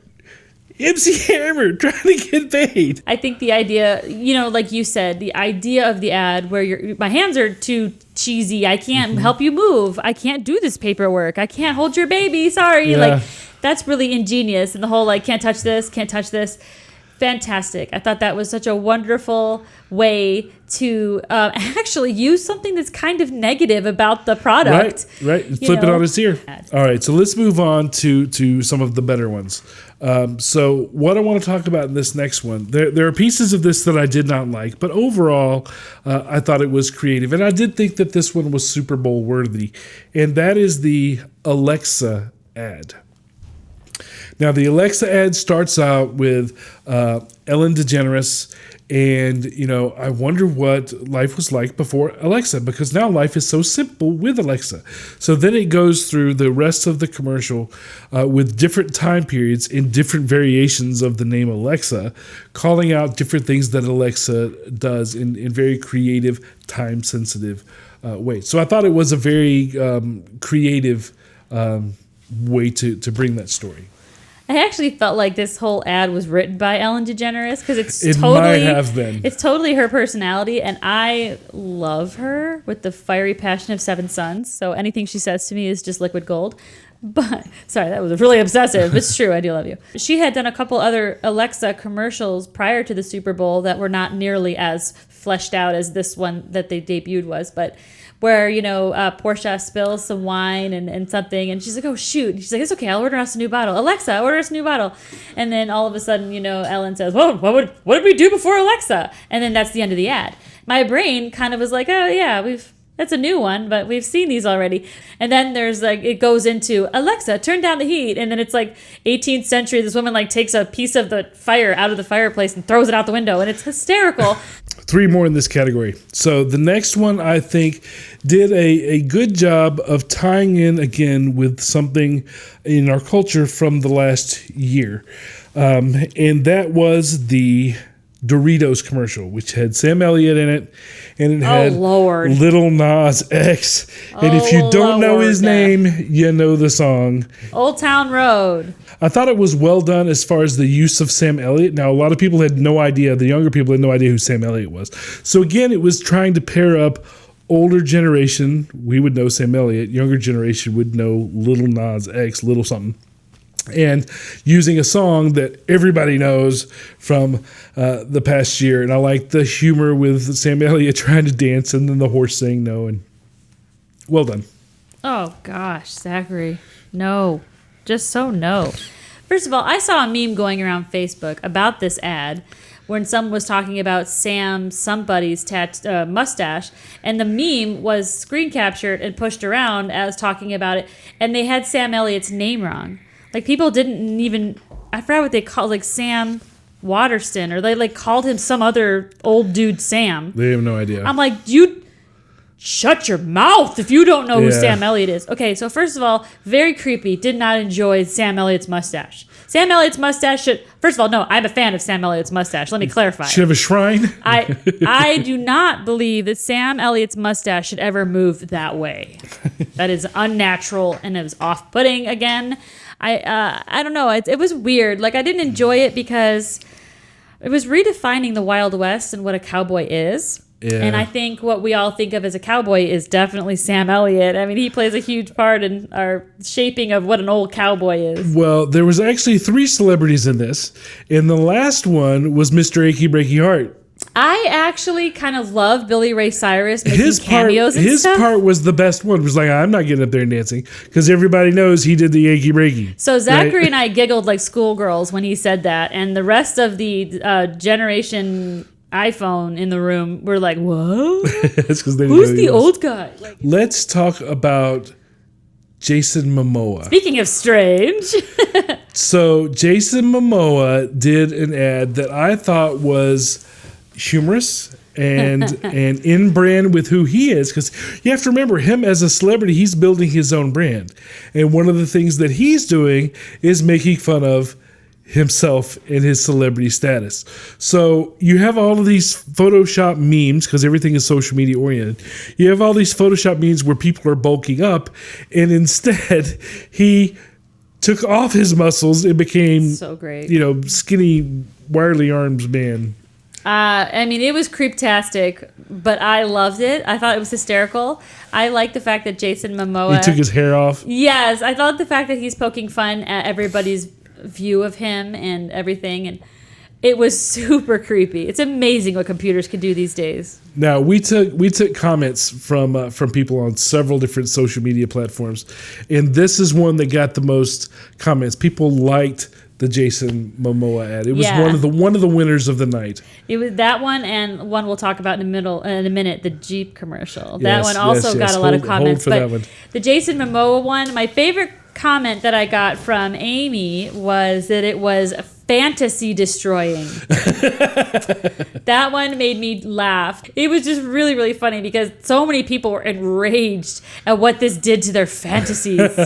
MC Hammer trying to get paid. I think the idea, like you said, the idea of the ad where my hands are too cheesy. I can't help you move. I can't do this paperwork. I can't hold your baby. Sorry. Yeah. Like, that's really ingenious. And the whole, can't touch this. Fantastic. I thought that was such a wonderful way to actually use something that's kind of negative about the product. Right. Flip it on its ear. All right. So let's move on to some of the better ones. So what I want to talk about in this next one, there are pieces of this that I did not like, but overall, I thought it was creative. And I did think that this one was Super Bowl worthy. And that is the Alexa ad. Now, the Alexa ad starts out with Ellen DeGeneres, And, I wonder what life was like before Alexa, because now life is so simple with Alexa. So then it goes through the rest of the commercial with different time periods in different variations of the name Alexa, calling out different things that Alexa does in very creative, time-sensitive ways. So I thought it was a very creative way to bring that story. I actually felt like this whole ad was written by Ellen DeGeneres because It might have been. It's totally her personality, and I love her with the fiery passion of Seven Sons. So anything she says to me is just liquid gold. But sorry, that was really obsessive. It's true. I do love you. She had done a couple other Alexa commercials prior to the Super Bowl that were not nearly as fleshed out as this one that they debuted was, but where, Portia spills some wine and something, and she's like, oh, shoot. And she's like, it's okay, I'll order us a new bottle. Alexa, order us a new bottle. And then all of a sudden, Ellen says, well, what did we do before Alexa? And then that's the end of the ad. My brain kind of was like, oh, yeah, that's a new one, but we've seen these already. And then there's it goes into Alexa, turn down the heat. And then it's 18th century. This woman takes a piece of the fire out of the fireplace and throws it out the window. And it's hysterical. 3 more in this category. So the next one, I think, did a good job of tying in again with something in our culture from the last year. And that was the Doritos commercial, which had Sam Elliott in it, and it had Little Nas X. And if you don't know his name, you know the song. Old Town Road. I thought it was well done as far as the use of Sam Elliott. Now, a lot of people had no idea. The younger people had no idea who Sam Elliott was. So again, it was trying to pair up older generation. We would know Sam Elliott. Younger generation would know Little Nas X, Little something. And using a song that everybody knows from the past year. And I like the humor with Sam Elliott trying to dance and then the horse saying no. And well done. Oh, gosh, Zachary. No. Just so no. First of all, I saw a meme going around Facebook about this ad when someone was talking about Sam somebody's mustache, and the meme was screen captured and pushed around as talking about it, and they had Sam Elliott's name wrong. People didn't even, I forgot what they called, Sam Waterston, or they called him some other old dude Sam. They have no idea. I'm like, shut your mouth if you don't know who Sam Elliott is. Okay, so first of all, very creepy. Did not enjoy Sam Elliott's mustache. Sam Elliott's mustache should... First of all, no, I'm a fan of Sam Elliott's mustache. Let me clarify. Should have a shrine? I do not believe that Sam Elliott's mustache should ever move that way. That is unnatural and it was off-putting again. I don't know. It was weird. I didn't enjoy it because it was redefining the Wild West and what a cowboy is. Yeah. And I think what we all think of as a cowboy is definitely Sam Elliott. I mean, he plays a huge part in our shaping of what an old cowboy is. Well, there was actually 3 celebrities in this, and the last one was Mr. Achy Breaky Heart. I actually kind of love Billy Ray Cyrus making cameos and stuff. His part was the best one. It was I'm not getting up there and dancing, because everybody knows he did the Achy Breaky. So Zachary and I giggled like schoolgirls when he said that, and the rest of the generation iPhone in the room were like, what? That's 'cause they Who's the old guy? Let's talk about Jason Momoa. Speaking of strange. So Jason Momoa did an ad that I thought was humorous and in brand with who he is, because you have to remember him as a celebrity. He's building his own brand, and one of the things that he's doing is making fun of himself and his celebrity status. So you have all of these Photoshop memes, because everything is social media oriented. You have all these Photoshop memes where people are bulking up, and instead he took off his muscles and became so great, skinny, wirely arms man. I mean, it was creeptastic, but I loved it. I thought it was hysterical. I like the fact that Jason Momoa... He took his hair off. Yes, I thought the fact that he's poking fun at everybody's view of him and everything, and it was super creepy. It's amazing what computers can do these days. Now, we took comments from people on several different social media platforms, and this is one that got the most comments. People liked the Jason Momoa ad. It was one of the winners of the night. It was that one, and one we'll talk about in a minute, the Jeep commercial. That one also got a lot of comments. But the Jason Momoa one, my favorite comment that I got from Amy was that it was fantasy destroying. That one made me laugh. It was just really, really funny because so many people were enraged at what this did to their fantasies.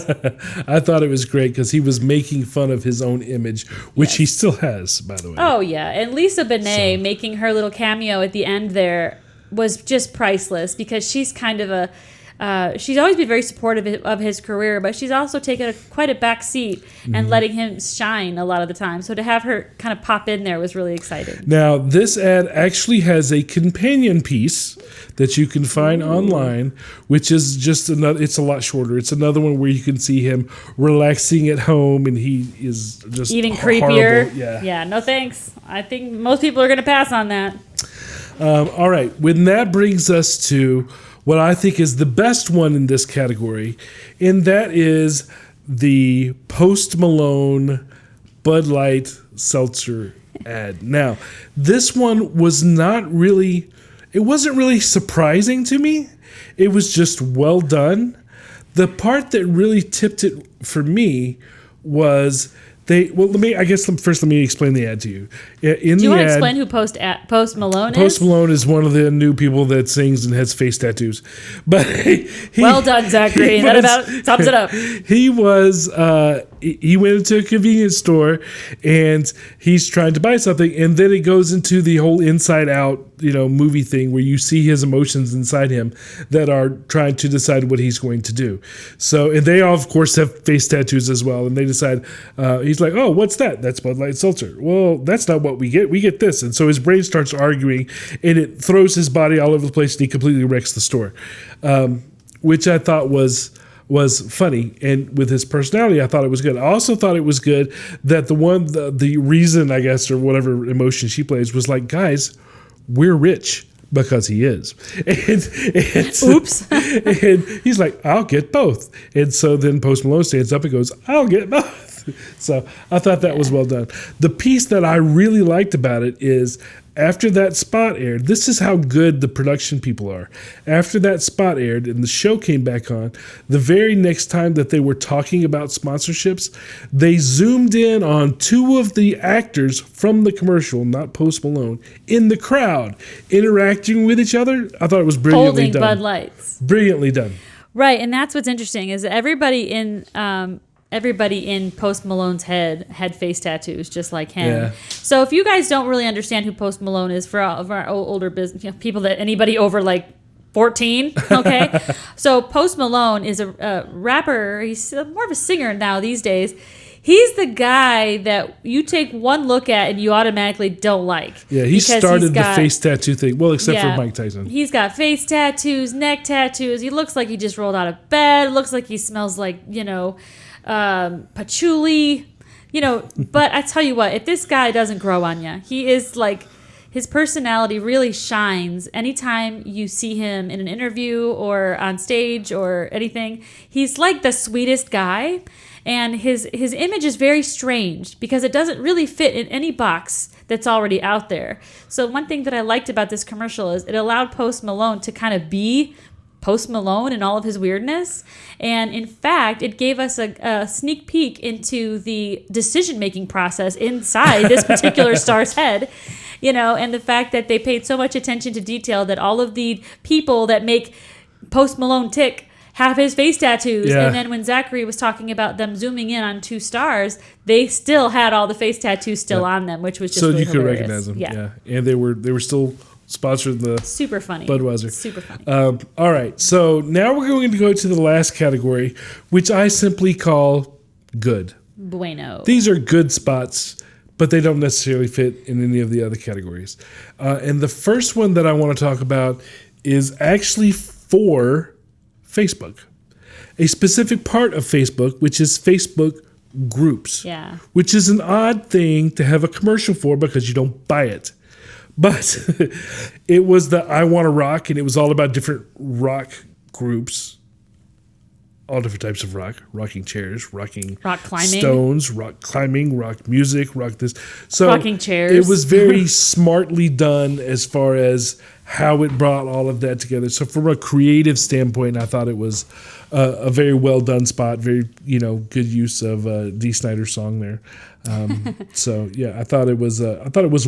I thought it was great because he was making fun of his own image, which he still has, by the way. Oh, yeah. And Lisa Bonet making her little cameo at the end there was just priceless because she's kind of she's always been very supportive of his career, but she's also taken quite a back seat and letting him shine a lot of the time. So to have her kind of pop in there was really exciting. Now, this ad actually has a companion piece that you can find online, which is just another, it's a lot shorter. It's another one where you can see him relaxing at home and he is just even creepier. Horrible. Yeah, no thanks. I think most people are going to pass on that. All right. When that brings us to what I think is the best one in this category, and that is the Post Malone Bud Light Seltzer ad. Now, this one was not really, it wasn't really surprising to me. It was just well done. The part that really tipped it for me was let me explain the ad to you. Do you want to explain who Post Malone is? Post Malone is one of the new people that sings and has face tattoos. But well done, Zachary. That about sums it up. He went into a convenience store and he's trying to buy something, and then it goes into the whole Inside Out, movie thing where you see his emotions inside him that are trying to decide what he's going to do. So, and they all, of course, have face tattoos as well, and they decide. He's like, "Oh, what's that? That's Bud Light Seltzer." Well, that's not what we get. We get this, and so his brain starts arguing, and it throws his body all over the place, and he completely wrecks the store, which I thought was funny, and with his personality, I thought it was good. I also thought it was good that the reason, I guess, or whatever emotion she plays was like, guys, we're rich. Because he is. And oops. And he's like, I'll get both. And so then Post Malone stands up and goes, I'll get both. So I thought that was well done. The piece that I really liked about it is after that spot aired, this is how good the production people are. After that spot aired and the show came back on, the very next time that they were talking about sponsorships, they zoomed in on two of the actors from the commercial, not Post Malone, in the crowd, interacting with each other. I thought it was brilliantly done. Holding Bud Lights. Brilliantly done. Right, and that's what's interesting is that everybody in Post Malone's head had face tattoos just like him. Yeah. So if you guys don't really understand who Post Malone is, for all of our older business people, that anybody over like 14, okay? So Post Malone is a rapper. He's more of a singer now these days. He's the guy that you take one look at and you automatically don't like. Yeah, he started the face tattoo thing. Well, except for Mike Tyson. He's got face tattoos, neck tattoos. He looks like he just rolled out of bed. Looks like he smells like, patchouli, but I tell you what, if this guy doesn't grow on you, he is like, his personality really shines anytime you see him in an interview or on stage or anything. He's like the sweetest guy, and his image is very strange because it doesn't really fit in any box that's already out there. So one thing that I liked about this commercial is it allowed Post Malone to kind of be Post Malone and all of his weirdness. And in fact, it gave us a sneak peek into the decision-making process inside this particular star's head, and the fact that they paid so much attention to detail that all of the people that make Post Malone tick have his face tattoos. Yeah. And then when Zachary was talking about them zooming in on two stars, they still had all the face tattoos still on them, which was just really you could hilarious. Recognize them. Yeah. And they were still sponsored the super funny Budweiser. Super funny. All right, so now we're going to go to the last category, which I simply call good. Bueno. These are good spots, but they don't necessarily fit in any of the other categories. And the first one that I want to talk about is actually for Facebook, a specific part of Facebook, which is Facebook groups. Yeah. Which is an odd thing to have a commercial for because you don't buy it. But it was the I Want to Rock, and it was all about different rock groups, all different types of rock, rocking chairs, rock climbing, stones, rock climbing, rock music, rock this. So rocking chairs. It was very smartly done as far as how it brought all of that together. So from a creative standpoint, I thought it was a very well done spot, very good use of Dee Snider's song there. So yeah, I thought it was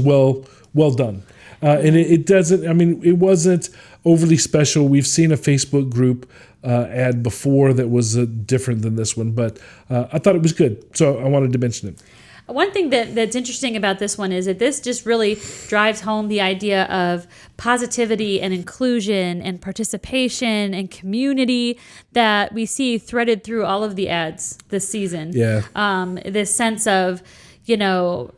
well done. And it doesn't. I mean, it wasn't overly special. We've seen a Facebook group ad before that was different than this one, but I thought it was good. So I wanted to mention it. One thing that's interesting about this one is that this just really drives home the idea of positivity and inclusion and participation and community that we see threaded through all of the ads this season. Yeah. This sense of, no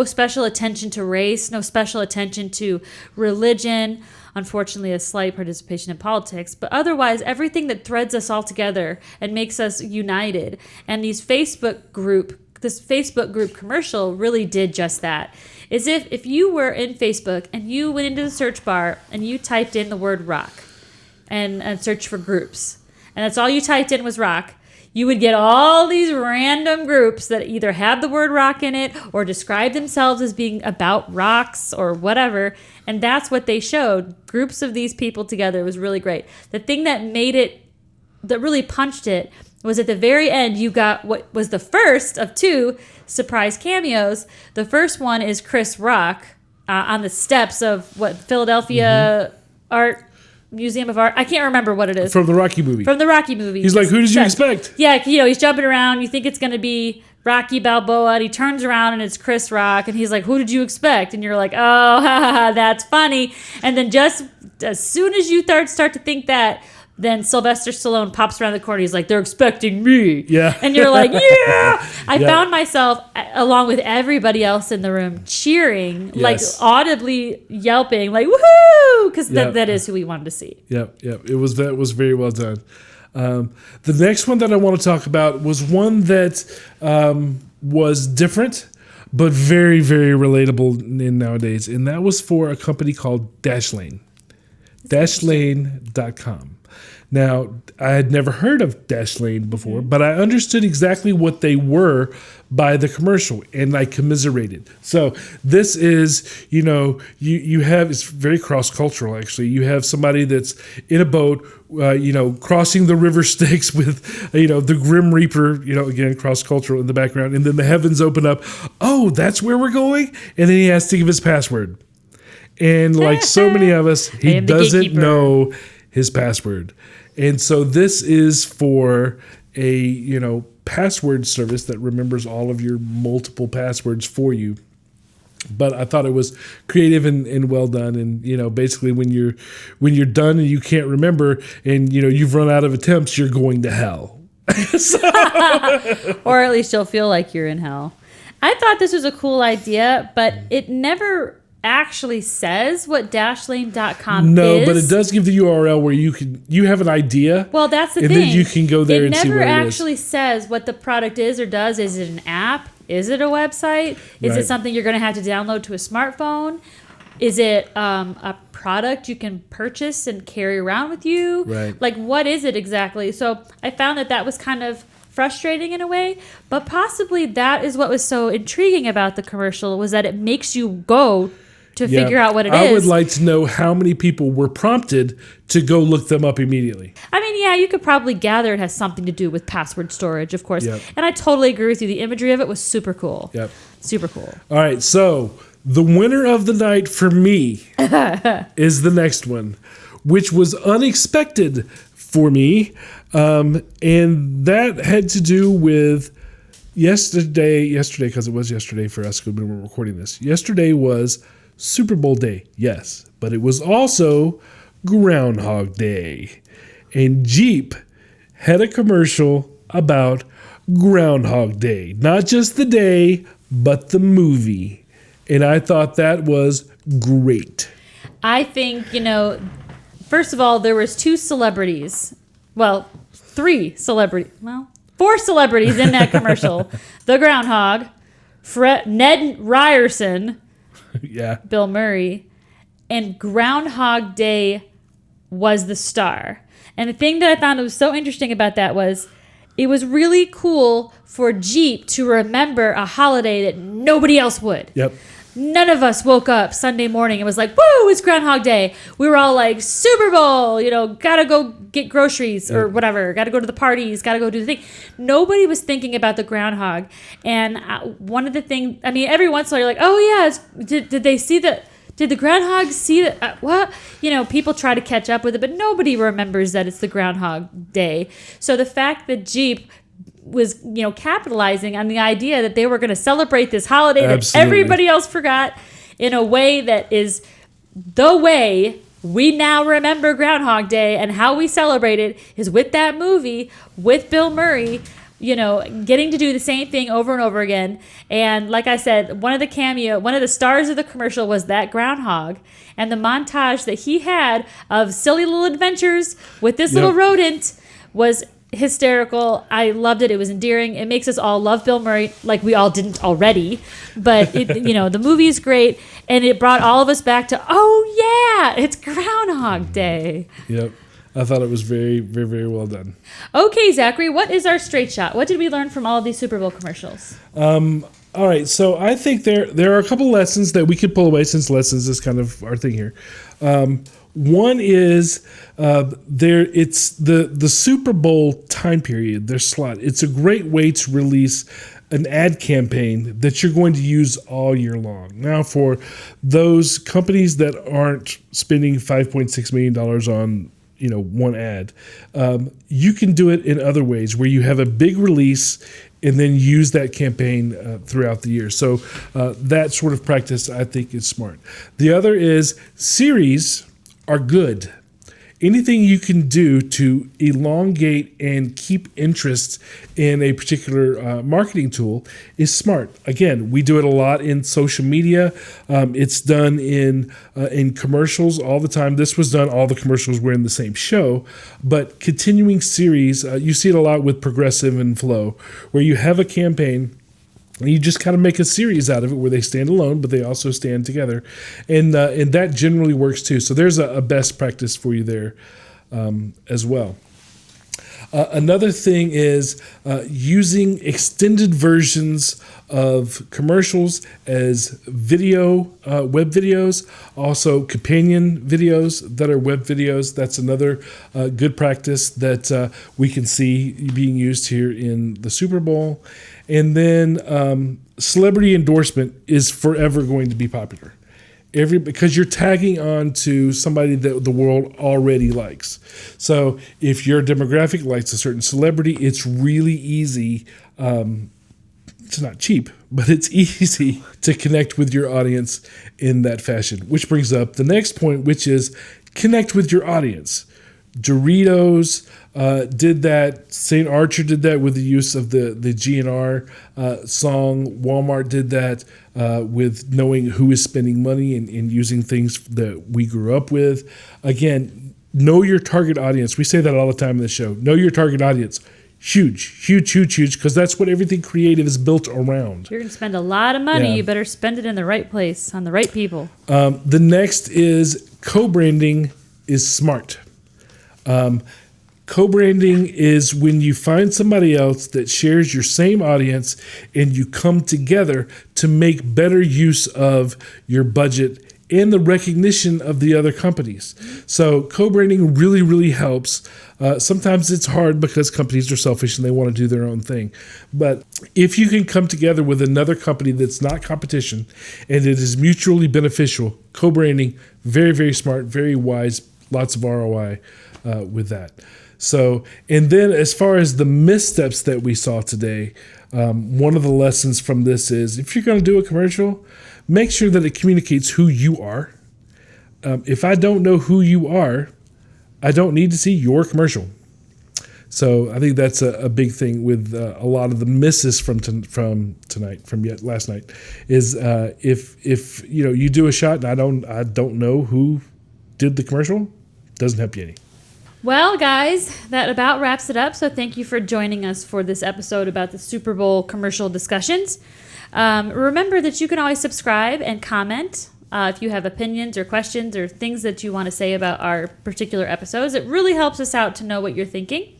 special attention to race, no special attention to religion, unfortunately a slight participation in politics, but otherwise everything that threads us all together and makes us united. And this Facebook group commercial really did just that. As if you were in Facebook and you went into the search bar and you typed in the word rock and searched for groups, and that's all you typed in was rock, you would get all these random groups that either had the word rock in it or describe themselves as being about rocks or whatever. And that's what they showed. Groups of these people together. It was really great. The thing that really punched it was at the very end, you got what was the first of two surprise cameos. The first one is Chris Rock on the steps of Philadelphia Museum of Art. I can't remember what it is. From the Rocky movie. He's like, who did you expect? Yeah, he's jumping around. You think it's going to be Rocky Balboa. And he turns around and it's Chris Rock. And he's like, who did you expect? And you're like, oh, that's funny. And then just as soon as you start to think that, then Sylvester Stallone pops around the corner. He's like, they're expecting me. Yeah. And you're like, yeah. I found myself, along with everybody else in the room, cheering, like audibly yelping, like, woohoo! Because that is who we wanted to see. Yep. That was very well done. The next one that I want to talk about was one that was different, but very, very relatable in nowadays. And that was for a company called Dashlane. Dashlane.com. Now, I had never heard of Dashlane before, but I understood exactly what they were by the commercial, and I commiserated. So this is, you have, it's very cross-cultural, actually. You have somebody that's in a boat, crossing the river Styx with, the Grim Reaper, again, cross-cultural in the background, and then the heavens open up. Oh, that's where we're going? And then he has to give his password. And like so many of us, he doesn't know his password. And so this is for a, password service that remembers all of your multiple passwords for you. But I thought it was creative and well done. And, basically when you're done and you can't remember and, you've run out of attempts, you're going to hell. Or at least you'll feel like you're in hell. I thought this was a cool idea, but it never actually says what dashlane.com is. No, but it does give the URL where you have an idea. Well, that's the thing. And then you can go there and see what it is. It never actually says what the product is or does. Is it an app? Is it a website? Is it something you're going to have to download to a smartphone? Is it a product you can purchase and carry around with you? Right. Like, what is it exactly? So I found that was kind of frustrating in a way, but possibly that is what was so intriguing about the commercial, was that it makes you go to figure out what it is. I would like to know how many people were prompted to go look them up immediately. I mean, yeah, you could probably gather it has something to do with password storage, of course. Yep. And I totally agree with you. The imagery of it was super cool. Yep. Super cool. All right, so the winner of the night for me is the next one, which was unexpected for me. And that had to do with yesterday, because it was yesterday for us when we were recording this. Yesterday was Super Bowl day, yes, but it was also Groundhog Day. And Jeep had a commercial about Groundhog Day. Not just the day, but the movie. And I thought that was great. I think, first of all, there was 2 celebrities. Well, 3 celebrities. Well, 4 celebrities in that commercial. The Groundhog, Ned Ryerson, Bill Murray, and Groundhog Day was the star. And the thing that I found was so interesting about that was it was really cool for Jeep to remember a holiday that nobody else would. Yep. None of us woke up Sunday morning and was like, woo, it's Groundhog Day. We were all like, Super Bowl, gotta go get groceries or whatever, gotta go to the parties, gotta go do the thing. Nobody was thinking about the groundhog. And one of the things, every once in a while you're like, oh yeah, did they see the... Did the groundhog see that? What? People try to catch up with it, but nobody remembers that it's the Groundhog Day. So the fact that Jeep was, capitalizing on the idea that they were going to celebrate this holiday that everybody else forgot in a way that is the way we now remember Groundhog Day, and how we celebrate it is with that movie, with Bill Murray, getting to do the same thing over and over again. And like I said, one of the stars of the commercial was that groundhog, and the montage that he had of silly little adventures with this little rodent was hysterical. I loved it. It was endearing. It makes us all love Bill Murray like we all didn't already. But the movie is great, and it brought all of us back to, oh yeah, it's Groundhog Day. Yep. I thought it was very, very, very well done. Okay, Zachary, what is our straight shot? What did we learn from all of these Super Bowl commercials? All right, so I think there are a couple lessons that we could pull away, since lessons is kind of our thing here. One is it's the Super Bowl time period, their slot. It's a great way to release an ad campaign that you're going to use all year long. Now, for those companies that aren't spending $5.6 million on one ad, you can do it in other ways where you have a big release and then use that campaign throughout the year. So that sort of practice, I think, is smart. The other is series are good. Anything you can do to elongate and keep interest in a particular marketing tool is smart. Again, we do it a lot in social media. It's done in commercials all the time. This was done, all the commercials were in the same show. But continuing series, you see it a lot with Progressive and Flow, where you have a campaign and you just kind of make a series out of it where they stand alone, but they also stand together. And that generally works too. So there's a best practice for you there as well. Another thing is using extended versions of commercials as video, web videos, also companion videos that are web videos. That's another good practice that we can see being used here in the Super Bowl. And then celebrity endorsement is forever going to be popular. Because you're tagging on to somebody that the world already likes. So if your demographic likes a certain celebrity, it's really easy. It's not cheap, but it's easy to connect with your audience in that fashion. Which brings up the next point, which is connect with your audience. Doritos did that. St. Archer did that with the use of the GNR song. Walmart did that with knowing who is spending money and using things that we grew up with. Again, know your target audience. We say that all the time in the show. Know your target audience. Huge, because that's what everything creative is built around. You're going to spend a lot of money. Yeah. You better spend it in the right place, on the right people. The next is co-branding is smart. Co-branding is when you find somebody else that shares your same audience and you come together to make better use of your budget and the recognition of the other companies. So co-branding really, really helps. Sometimes it's hard because companies are selfish and they want to do their own thing. But if you can come together with another company that's not competition and it is mutually beneficial, co-branding, very, very smart, very wise, lots of ROI with that. So, and then as far as the missteps that we saw today, one of the lessons from this is if you're going to do a commercial, make sure that it communicates who you are. If I don't know who you are, I don't need to see your commercial. So I think that's a big thing with a lot of the misses from last night is if you do a shot and I don't know who did the commercial, doesn't help you any. Well, guys, that about wraps it up. So thank you for joining us for this episode about the Super Bowl commercial discussions. Remember that you can always subscribe and comment if you have opinions or questions or things that you want to say about our particular episodes. It really helps us out to know what you're thinking.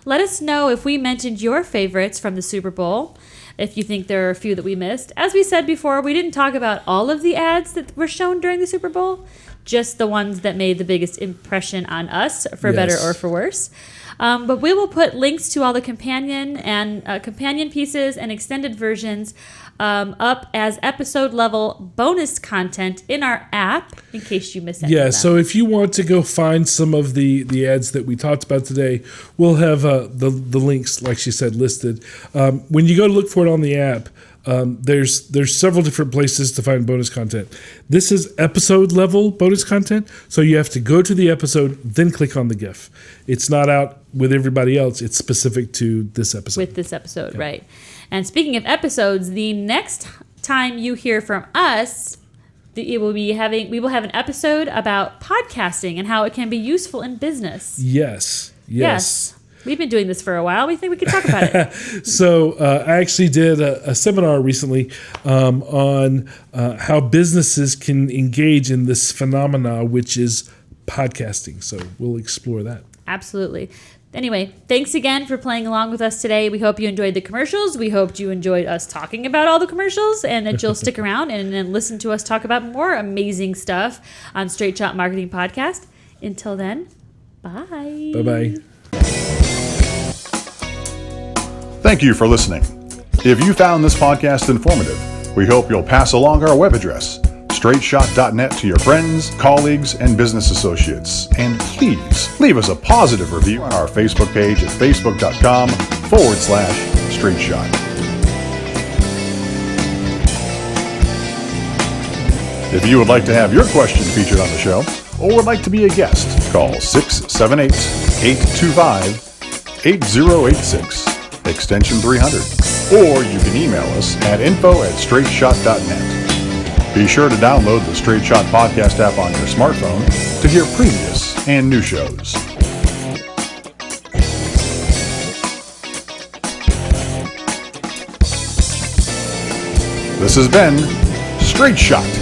Let us know if we mentioned your favorites from the Super Bowl. if you think there are a few that we missed. As we said before, we didn't talk about all of the ads that were shown during the Super Bowl, just the ones that made the biggest impression on us, for better or for worse. But we will put links to all the companion pieces and extended versions up as episode level bonus content in our app in case you miss any of them. So if you want to go find some of the ads that we talked about today, we'll have the links, like she said, listed. When you go to look for it on the app, there's several different places to find bonus content. This is episode level bonus content, so you have to go to the episode, then click on the GIF. It's not out with everybody else. It's specific to this episode. With this episode, right. And speaking of episodes, the next time you hear from us, we will have an episode about podcasting and how it can be useful in business. Yes. We've been doing this for a while. We think we could talk about it. So I actually did a seminar recently on how businesses can engage in this phenomena, which is podcasting. So we'll explore that. Absolutely. Anyway, thanks again for playing along with us today. We hope you enjoyed the commercials. We hoped you enjoyed us talking about all the commercials and that you'll stick around and listen to us talk about more amazing stuff on Straight Shot Marketing Podcast. Until then, bye. Bye-bye. Thank you for listening. If you found this podcast informative, we hope you'll pass along our web address, straightshot.net, to your friends, colleagues, and business associates. And please leave us a positive review on our Facebook page at facebook.com/straightshot. If you would like to have your question featured on the show or would like to be a guest, call 678-825-8086. extension 300, or you can email us at info@straightshot.net. Be sure to download the Straight Shot podcast app on your smartphone to hear previous and new shows. This has been Straight Shot.